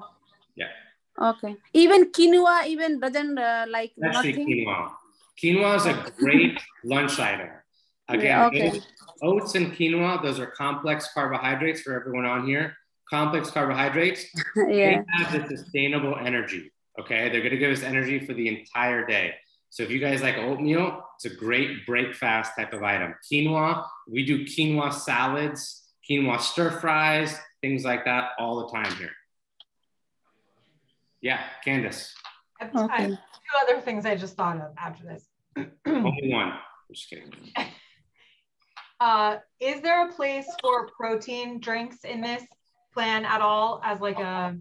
Yeah. Okay. Even quinoa even doesn't like Especially nothing? quinoa. Quinoa is a great lunch item. Again, Yeah, okay. oats and quinoa, those are complex carbohydrates for everyone on here. Complex carbohydrates, Yeah. they have the sustainable energy, okay? They're gonna give us energy for the entire day. So if you guys like oatmeal, it's a great breakfast type of item. Quinoa, we do quinoa salads, quinoa stir fries, things like that all the time here. Yeah, Candace. I have 2 other things I just thought of after this. Only one. I'm just kidding. Is there a place for protein drinks in this plan at all as like a,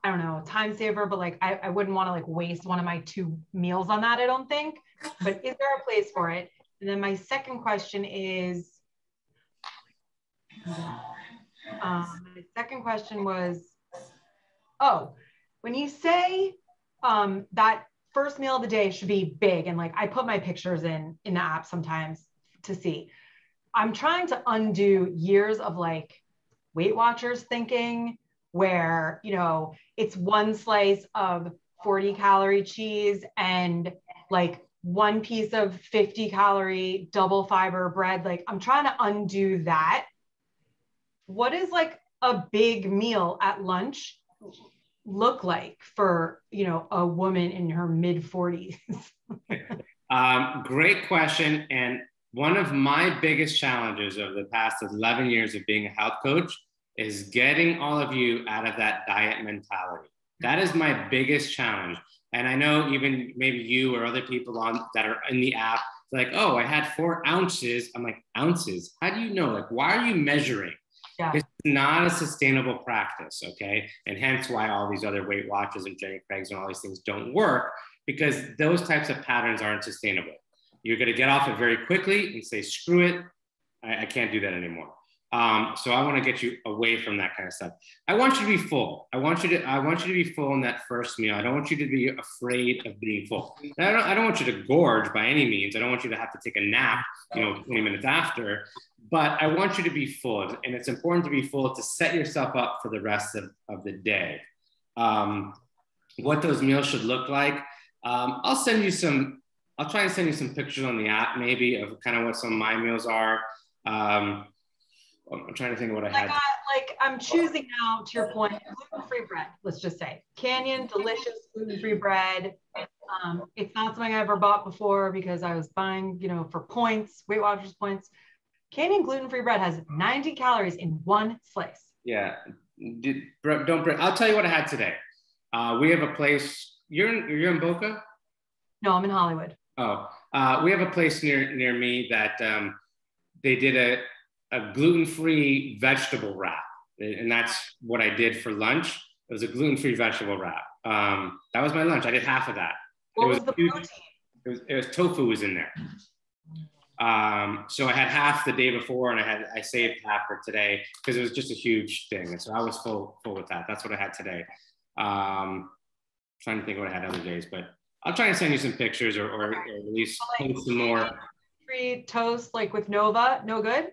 I don't know, time saver, but like I wouldn't want to like waste one of my 2 meals on that, I don't think. But is there a place for it? And then my second question is, my second question was, when you say that first meal of the day should be big, and like I put my pictures in the app sometimes to see, I'm trying to undo years of like Weight Watchers thinking where, you know, it's 1 slice of 40-calorie cheese and like 1 piece of 50-calorie double fiber bread. Like I'm trying to undo that. What is like a big meal at lunch look like for, you know, a woman in her mid 40s? Great question. And one of my biggest challenges over the past 11 years of being a health coach is getting all of you out of that diet mentality. That is my biggest challenge. And I know even maybe you or other people that are in the app, like, oh, I had 4 ounces. I'm like, ounces? How do you know? Like, why are you measuring? Yeah. It's not a sustainable practice, okay? And hence why all these other Weight Watchers and Jenny Craig's and all these things don't work, because those types of patterns aren't sustainable. You're gonna get off it very quickly and say, screw it, I can't do that anymore. So I want to get you away from that kind of stuff. I want you to be full. I want you to be full in that first meal. I don't want you to be afraid of being full. I don't want you to gorge by any means. I don't want you to have to take a nap, 20 minutes after, but I want you to be full. And it's important to be full to set yourself up for the rest of the day. What those meals should look like. I'll try and send you some pictures on the app, maybe, of kind of what some of my meals are. I'm trying to think of what I had. I'm choosing now, to your point, gluten-free bread, let's just say. Canyon, delicious gluten-free bread. It's not something I ever bought before because I was buying, for points, Weight Watchers points. Canyon gluten-free bread has 90 calories in 1 slice. Yeah, I'll tell you what I had today. We have a place, you're in Boca? No, I'm in Hollywood. Oh, we have a place near me that they did a gluten-free vegetable wrap. And that's what I did for lunch. It was a gluten-free vegetable wrap. That was my lunch. I did half of that. What was the protein? It was tofu was in there. So I had half the day before, and I saved half for today because it was just a huge thing. And so I was full with that. That's what I had today. Trying to think what I had other days, but I'll try and send you some pictures or at least post some more. Free toast like with Nova, no good?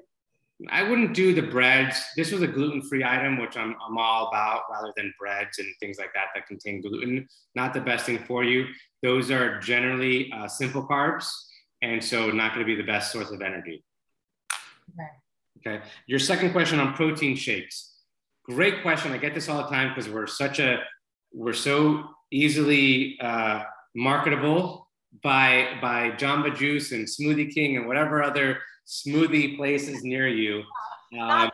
I wouldn't do the breads. This was a gluten-free item, which I'm all about, rather than breads and things like that that contain gluten. Not the best thing for you. Those are generally simple carbs, and so not going to be the best source of energy. Okay. Your second question on protein shakes. Great question. I get this all the time because we're so easily marketable by Jamba Juice and Smoothie King and whatever other smoothie places near you. Not that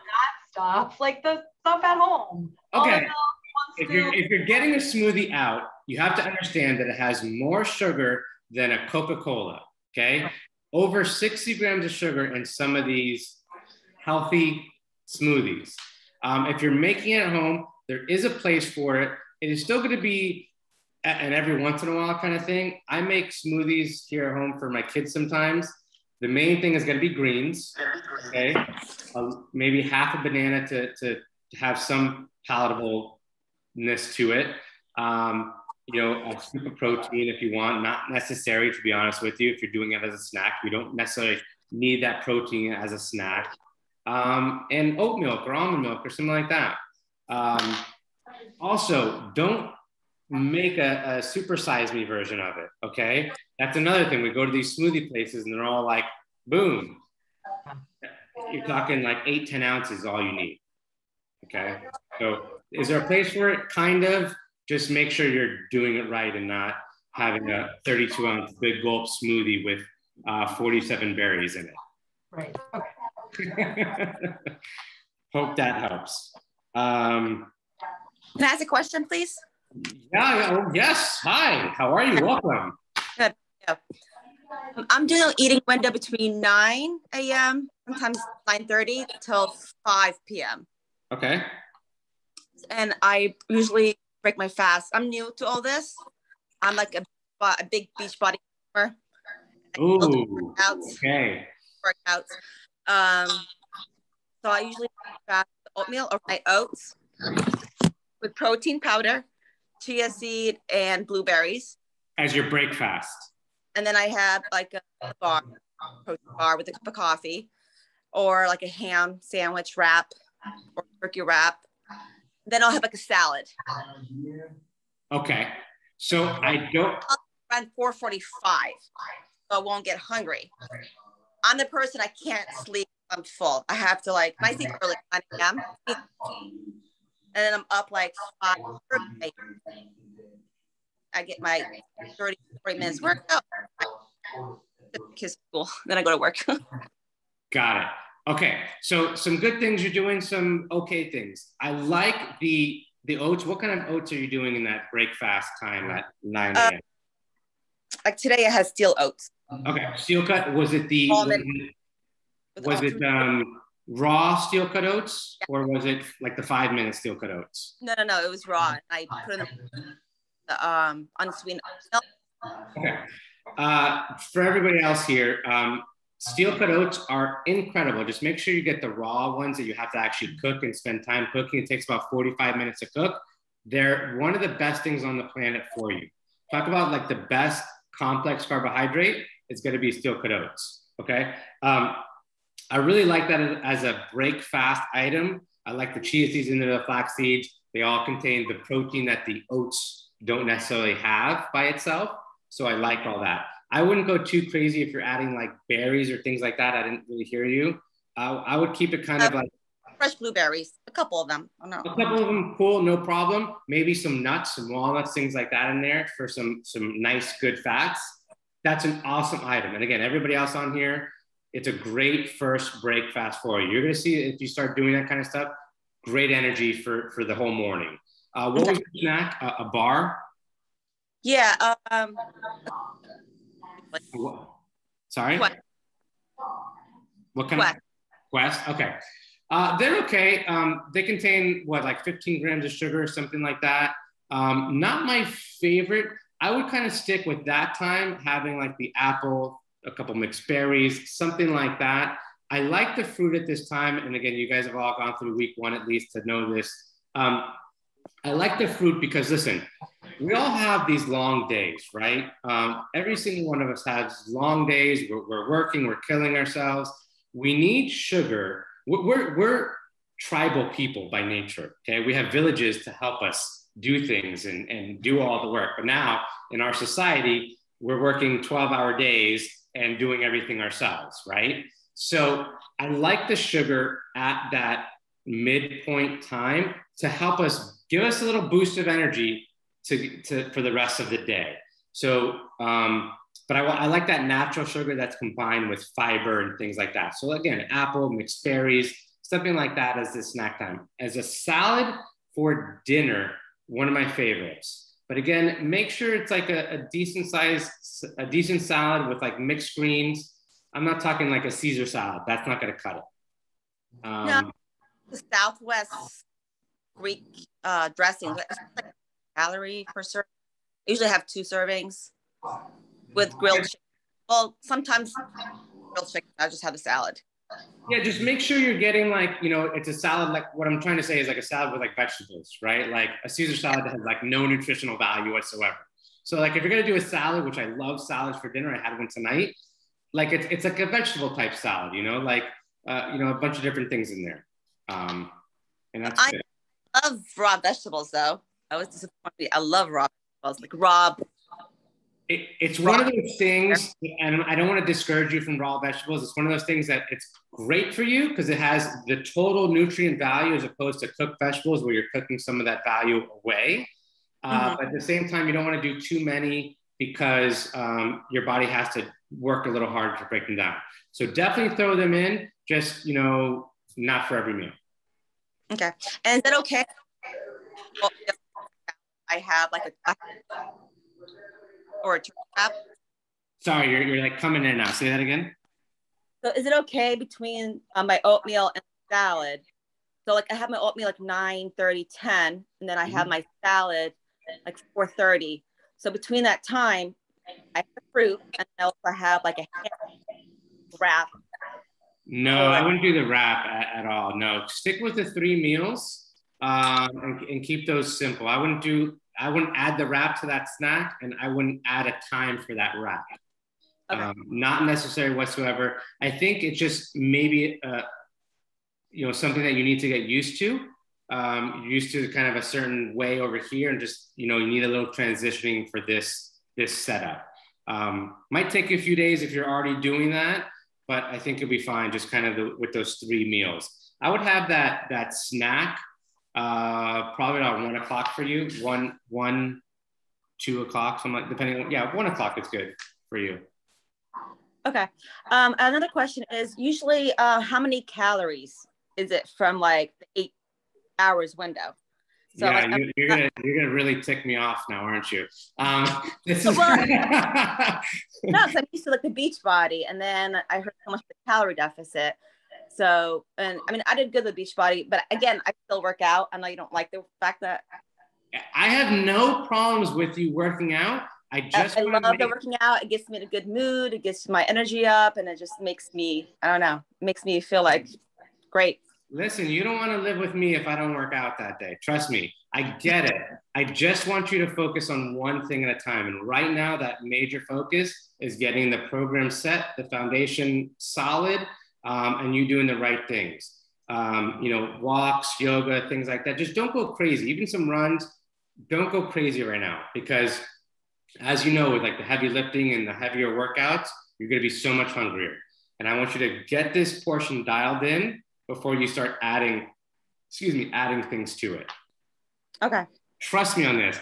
stuff, like the stuff at home. Okay. If you're getting a smoothie out, you have to understand that it has more sugar than a Coca-Cola. Okay. Over 60 grams of sugar in some of these healthy smoothies. If you're making it at home, there is a place for it. It is still going to be an every once in a while kind of thing. I make smoothies here at home for my kids sometimes. The main thing is going to be greens, okay? Maybe half a banana to have some palatableness to it. You know, a scoop of protein if you want, not necessary to be honest with you. If you're doing it as a snack, you don't necessarily need that protein as a snack. And oat milk or almond milk or something like that. Also, don't make a supersize me version of it, okay? That's another thing. We go to these smoothie places and they're all like, boom. You're talking like 8-10 ounces all you need, okay? So is there a place for it? Kind of. Just make sure you're doing it right and not having a 32-ounce big gulp smoothie with 47 berries in it. Right, okay. Hope that helps. Can I ask a question, please? Yeah, oh, yes. Hi, how are you? Welcome. Good. Yeah. I'm doing an eating window between 9 a.m., sometimes 9:30 till 5 p.m. Okay. And I usually break my fast. I'm new to all this. I'm like a big beach body swimmer. Ooh, okay. Workouts. So I usually fast oatmeal or my oats with protein powder, chia seed, and blueberries. As your breakfast. And then I have like a protein bar with a cup of coffee, or like a ham sandwich wrap or turkey wrap. Then I'll have like a salad. Okay. So I don't. Around 4:45, so I won't get hungry. I'm the person I can't sleep. I'm full. I have to like, I sleep early, 9 a.m. And then I'm up like 5:30. I get my 30 minutes workout. Kids school. Then I go to work. Got it. Okay. So some good things you're doing, some okay things. I like the oats. What kind of oats are you doing in that break fast time at 9 a.m.? Like today it has steel oats. Okay. Steel cut. Was it raw steel cut oats, or was it like the 5-minute steel cut oats? No. It was raw. I put it in the unsweetened milk. Okay. For everybody else here, steel cut oats are incredible. Just make sure you get the raw ones that you have to actually cook and spend time cooking. It takes about 45 minutes to cook. They're one of the best things on the planet for you. Talk about like the best complex carbohydrate, it's going to be steel cut oats. Okay. I really like that as a break fast item. I like the chia seeds and the flax seeds. They all contain the protein that the oats don't necessarily have by itself. So I like all that. I wouldn't go too crazy if you're adding like berries or things like that. I didn't really hear you. I would keep it kind of like fresh blueberries, a couple of them. Oh, no. A couple of them, cool, no problem. Maybe some nuts, some walnuts, things like that in there for some nice, good fats. That's an awesome item. And again, everybody else on here, it's a great first break fast for you. You're gonna see if you start doing that kind of stuff, great energy for the whole morning. What was your snack? A bar? Yeah. Sorry? Quest. What kind of Quest? Okay. They're okay. They contain what, like 15 grams of sugar, something like that. Not my favorite. I would kind of stick with that time, having like the apple, a couple mixed berries, something like that. I like the fruit at this time. And again, you guys have all gone through week 1 at least to know this. I like the fruit because, listen, we all have these long days, right? Every single one of us has long days. We're working, we're killing ourselves. We need sugar. We're tribal people by nature, okay? We have villages to help us do things and do all the work. But now in our society, we're working 12-hour days and doing everything ourselves, right? So I like the sugar at that midpoint time to help us, give us a little boost of energy for the rest of the day. So, but I like that natural sugar that's combined with fiber and things like that. So again, apple, mixed berries, something like that as the snack time. As a salad for dinner, one of my favorites. But again, make sure it's like a decent salad with like mixed greens. I'm not talking like a Caesar salad. That's not gonna cut it. No, the Southwest Greek dressing, like calorie per serving. I usually have 2 servings with grilled chicken. Well, sometimes grilled chicken, I just have a salad. Yeah, just make sure you're getting like, it's a salad, like what I'm trying to say is like a salad with like vegetables, right? Like a Caesar salad that has like no nutritional value whatsoever. So like if you're gonna do a salad, which I love salads for dinner, I had one tonight, like it's like a vegetable type salad, like, a bunch of different things in there. And that's it. I love raw vegetables though. I was disappointed. I love raw vegetables, like raw. It's one of those things, and I don't want to discourage you from raw vegetables. It's one of those things that it's great for you because it has the total nutrient value as opposed to cooked vegetables where you're cooking some of that value away. But at the same time, you don't want to do too many because your body has to work a little harder to break them down. So definitely throw them in, just, not for every meal. Okay. And is that okay? Well, I have like a or a turkey wrap. Sorry, you're like coming in now. Say that again. So is it okay between my oatmeal and salad? So like I have my oatmeal like 9:30, 10, and then I have my salad like 4:30. So between that time, I have fruit and I also have like a wrap. No, I wouldn't do the wrap at all. No, stick with the 3 meals and keep those simple. I wouldn't add the wrap to that snack, and I wouldn't add a time for that wrap. Okay. Not necessary whatsoever. I think it's just maybe something that you need to get used to. You're used to kind of a certain way over here, and just you need a little transitioning for this setup. Might take you a few days if you're already doing that, but I think you'll be fine just kind of with those 3 meals. I would have that snack probably around 1 o'clock for you, 2 o'clock, something like, depending on, 1 o'clock is good for you. Okay. Another question is usually how many calories is it from like the 8 hours window? So yeah, like, you're gonna really tick me off now, aren't you? This is well, no, because I'm used to like the Beachbody, and then I heard so much of the calorie deficit. So, and I mean, I did good with Beachbody, but again, I still work out. I know you don't like the fact that I have no problems with you working out. I love the working out. It gets me in a good mood. It gets my energy up, and it just makes me, I don't know, makes me feel like great. Listen, you don't want to live with me if I don't work out that day. Trust me, I get it. I just want you to focus on one thing at a time. And right now, that major focus is getting the program set, the foundation solid, and you doing the right things. Walks, yoga, things like that. Just don't go crazy. Even some runs, don't go crazy right now, because as you know, with like the heavy lifting and the heavier workouts, you're going to be so much hungrier. And I want you to get this portion dialed in before you start adding things to it. Okay. Trust me on this.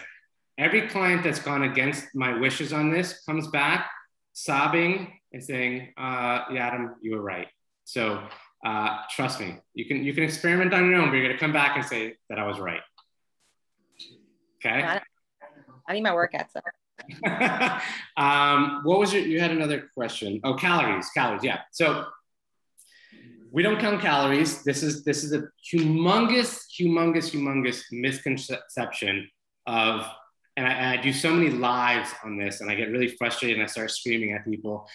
Every client that's gone against my wishes on this comes back sobbing and saying, yeah, Adam, you were right. So trust me, you can experiment on your own, but you're gonna come back and say that I was right. Okay. I need my workouts. What was you had another question? Oh, calories, yeah. So We don't count calories. This is a humongous misconception of, and I do so many lives on this, and I get really frustrated and I start screaming at people.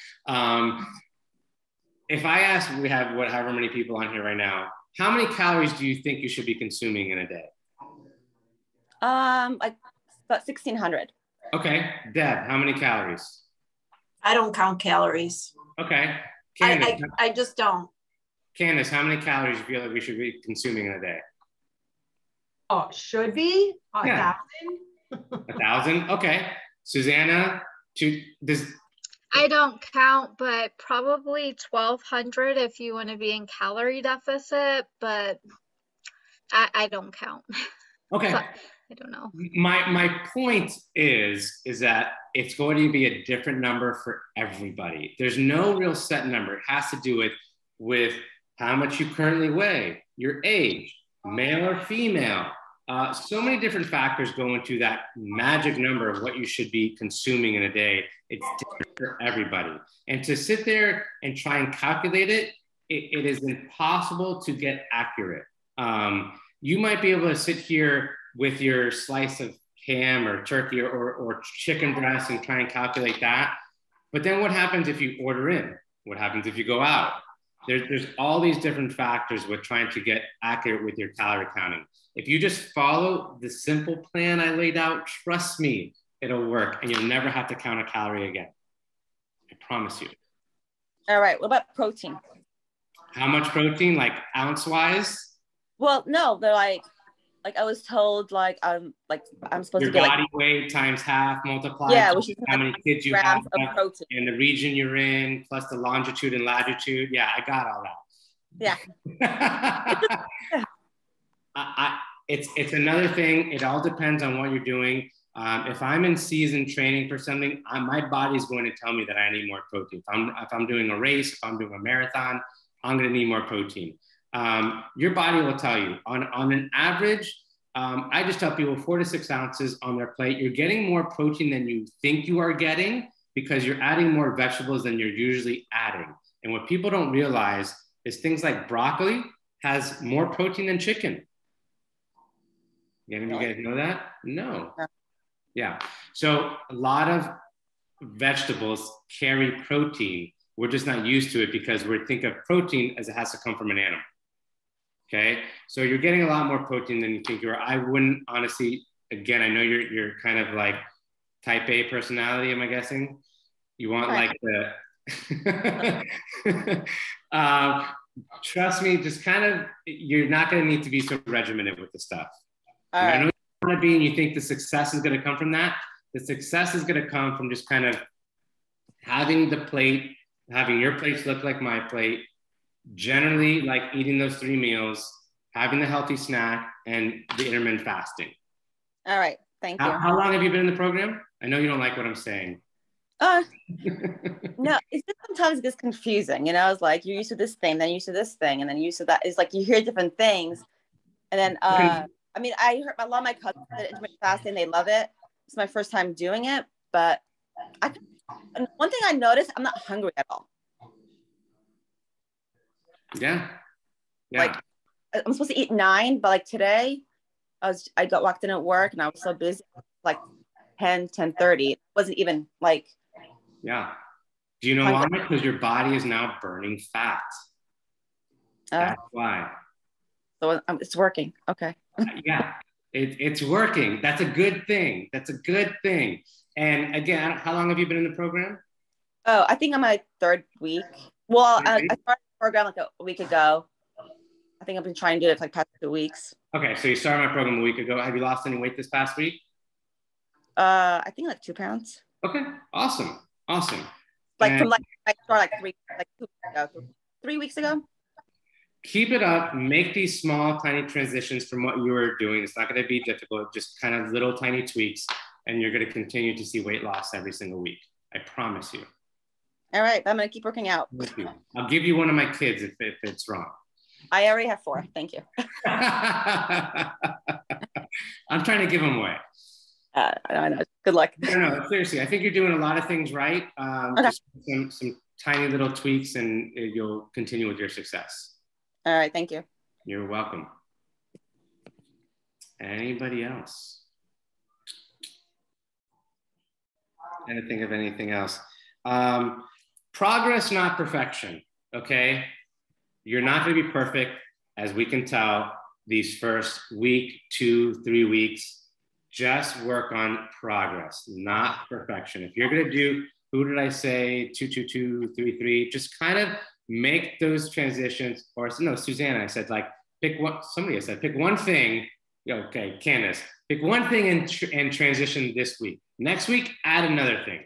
If I ask, we have however many people on here right now, how many calories do you think you should be consuming in a day? Like about 1,600. Okay, Deb, how many calories? I don't count calories. Okay, Candace, I just don't. Candace, how many calories do you feel like we should be consuming in a day? Oh, should be 1,000. 1,000. Okay, Susanna, I don't count, but probably 1,200 if you want to be in calorie deficit, but I don't count. Okay. So, I don't know. My point is that it's going to be a different number for everybody. There's no real set number. It has to do with how much you currently weigh, your age, male or female. So many different factors go into that magic number of what you should be consuming in a day. It's different for everybody. And to sit there and try and calculate it, it is impossible to get accurate. You might be able to sit here with your slice of ham or turkey or chicken breast and try and calculate that. But then what happens if you order in? What happens if you go out? There's all these different factors with trying to get accurate with your calorie counting. If you just follow the simple plan I laid out, trust me, it'll work and you'll never have to count a calorie again. I promise you. All right. What about protein? How much protein, like ounce wise? Well, no, they're like I was told I'm supposed your to get body weight times half multiplied. Yeah, which is how many kids you have of protein. and the region you're in, plus the longitude and latitude. Yeah, I got all that. Yeah. It's another thing. It all depends on what you're doing. If I'm in season training for something, my body's going to tell me that I need more protein. If I'm doing a race, if I'm doing a marathon, I'm going to need more protein. Your body will tell you on an average. I just tell people 4 to 6 ounces on their plate. You're getting more protein than you think you are getting because you're adding more vegetables than you're usually adding. And what people don't realize is things like broccoli has more protein than chicken. Any of you guys know that? No. Yeah. So a lot of vegetables carry protein. We're just not used to it because we think of protein as it has to come from an animal. Okay. So you're getting a lot more protein than you think you are. I wouldn't honestly, again, I know you're kind of like type A personality, am I guessing? You want like the, trust me, just kind of, you're not going to need to be so regimented with the stuff. I know you want to be and you think the success is going to come from that. The success is going to come from just kind of having the plate, having your plates look like my plate, generally like eating those 3 meals, having the healthy snack, and the intermittent fasting. All right. Thank you. How long have you been in the program? I know you don't like what I'm saying. No, it's just sometimes it gets confusing. You know, it's like you're used to this thing, then you're used to this thing, and then you're used to that. It's like you hear different things. And then, I mean, I heard a lot of my cousins did intermittent fasting. They love it. It's my first time doing it. But one thing I noticed, I'm not hungry at all. Yeah. Like, I'm supposed to eat 9, but like today, I got walked in at work and I was so busy, like 10:30. It wasn't even like. Yeah. Do you know why? Because your body is now burning fat. That's why. So it's working. Okay. Yeah, it's working. That's a good thing. That's a good thing. And again, how long have you been in the program? Oh, I think I'm my 3rd week. Well, I started the program like a week ago. I think I've been trying to do it for like past 2 weeks. Okay, so you started my program a week ago. Have you lost any weight this past week? I think like 2 pounds. Okay, awesome. Like from like I started like 2 weeks ago, 3 weeks ago. Keep it up. Make these small, tiny transitions from what you were doing. It's not going to be difficult. Just kind of little, tiny tweaks, and you're going to continue to see weight loss every single week. I promise you. All right, I'm going to keep working out. I'll give you one of my kids if it's wrong. I already have 4. Thank you. I'm trying to give them away. I know. Good luck. No, seriously. I think you're doing a lot of things right. Okay. Just some tiny little tweaks, and you'll continue with your success. All right, thank you. You're welcome. Anybody else? Trying to think of anything else. Progress, not perfection, okay? You're not gonna be perfect, as we can tell, these first week, 2, 3 weeks. Just work on progress, not perfection. If you're gonna do, who did I say, 2, 2, 2, 3, 3, just kind of make those transitions, or no, Susanna, I said like, pick one, somebody said, pick one thing, okay, Candace, pick one thing and transition this week. Next week, add another thing.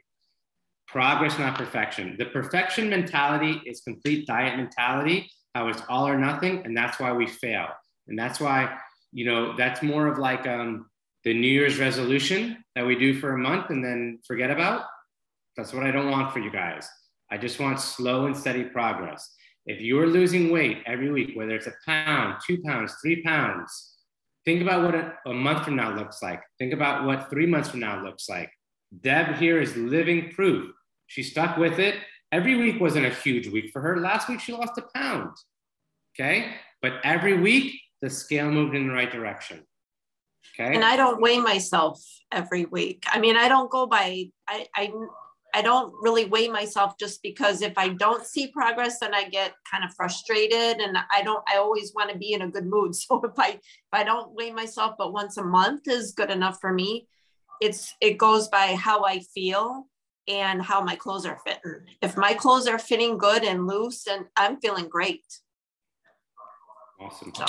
Progress, not perfection. The perfection mentality is complete diet mentality, how it's all or nothing, and that's why we fail. And that's why, you know, that's more of like the New Year's resolution that we do for a month and then forget about. That's what I don't want for you guys. I just want slow and steady progress. If you're losing weight every week, whether it's 1 pound, 2 pounds, 3 pounds, think about what a month from now looks like. Think about what 3 months from now looks like. Deb here is living proof. She stuck with it. Every week wasn't a huge week for her. Last week, she lost 1 pound, okay? But every week, the scale moved in the right direction, okay? And I don't weigh myself every week. I mean, I don't go by, I don't really weigh myself, just because if I don't see progress, then I get kind of frustrated, and I always want to be in a good mood. So if I don't weigh myself, but once a month is good enough for me, it goes by how I feel and how my clothes are fitting. If my clothes are fitting good and loose, and I'm feeling great. Awesome. So.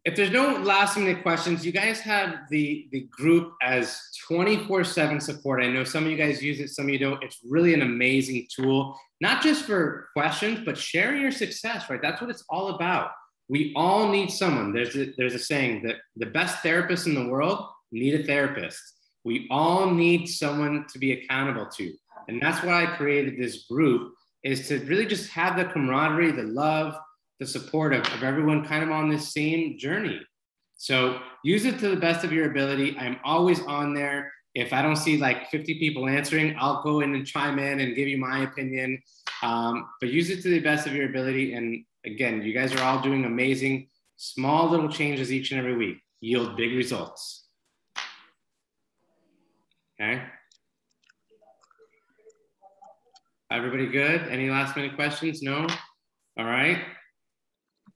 If there's no last minute questions, you guys have the group as 24/7 support. I know some of you guys use it, some of you don't. It's really an amazing tool, not just for questions, but sharing your success, right? That's what it's all about. We all need someone. There's a saying that the best therapists in the world need a therapist. We all need someone to be accountable to. And that's why I created this group, is to really just have the camaraderie, the love, the support of everyone kind of on this same journey. So use it to the best of your ability. I'm always on there. If I don't see like 50 people answering, I'll go in and chime in and give you my opinion. But use it to the best of your ability. And again, you guys are all doing amazing, small little changes each and every week, yield big results. Okay. Everybody good? Any last minute questions? No? All right.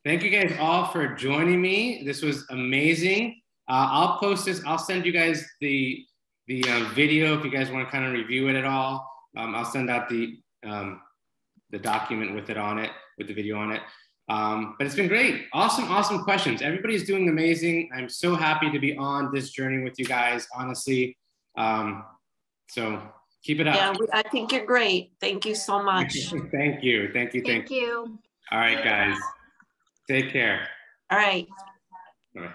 Thank you guys all for joining me. This was amazing. I'll post this. I'll send you guys the video if you guys want to kind of review it at all. I'll send out the document with it on it, with the video on it. But it's been great. Awesome questions. Everybody's doing amazing. I'm so happy to be on this journey with you guys, honestly. So keep it up. Yeah, I think you're great. Thank you so much. Thank you. Thank you. All right, guys. Take care. All right. All right.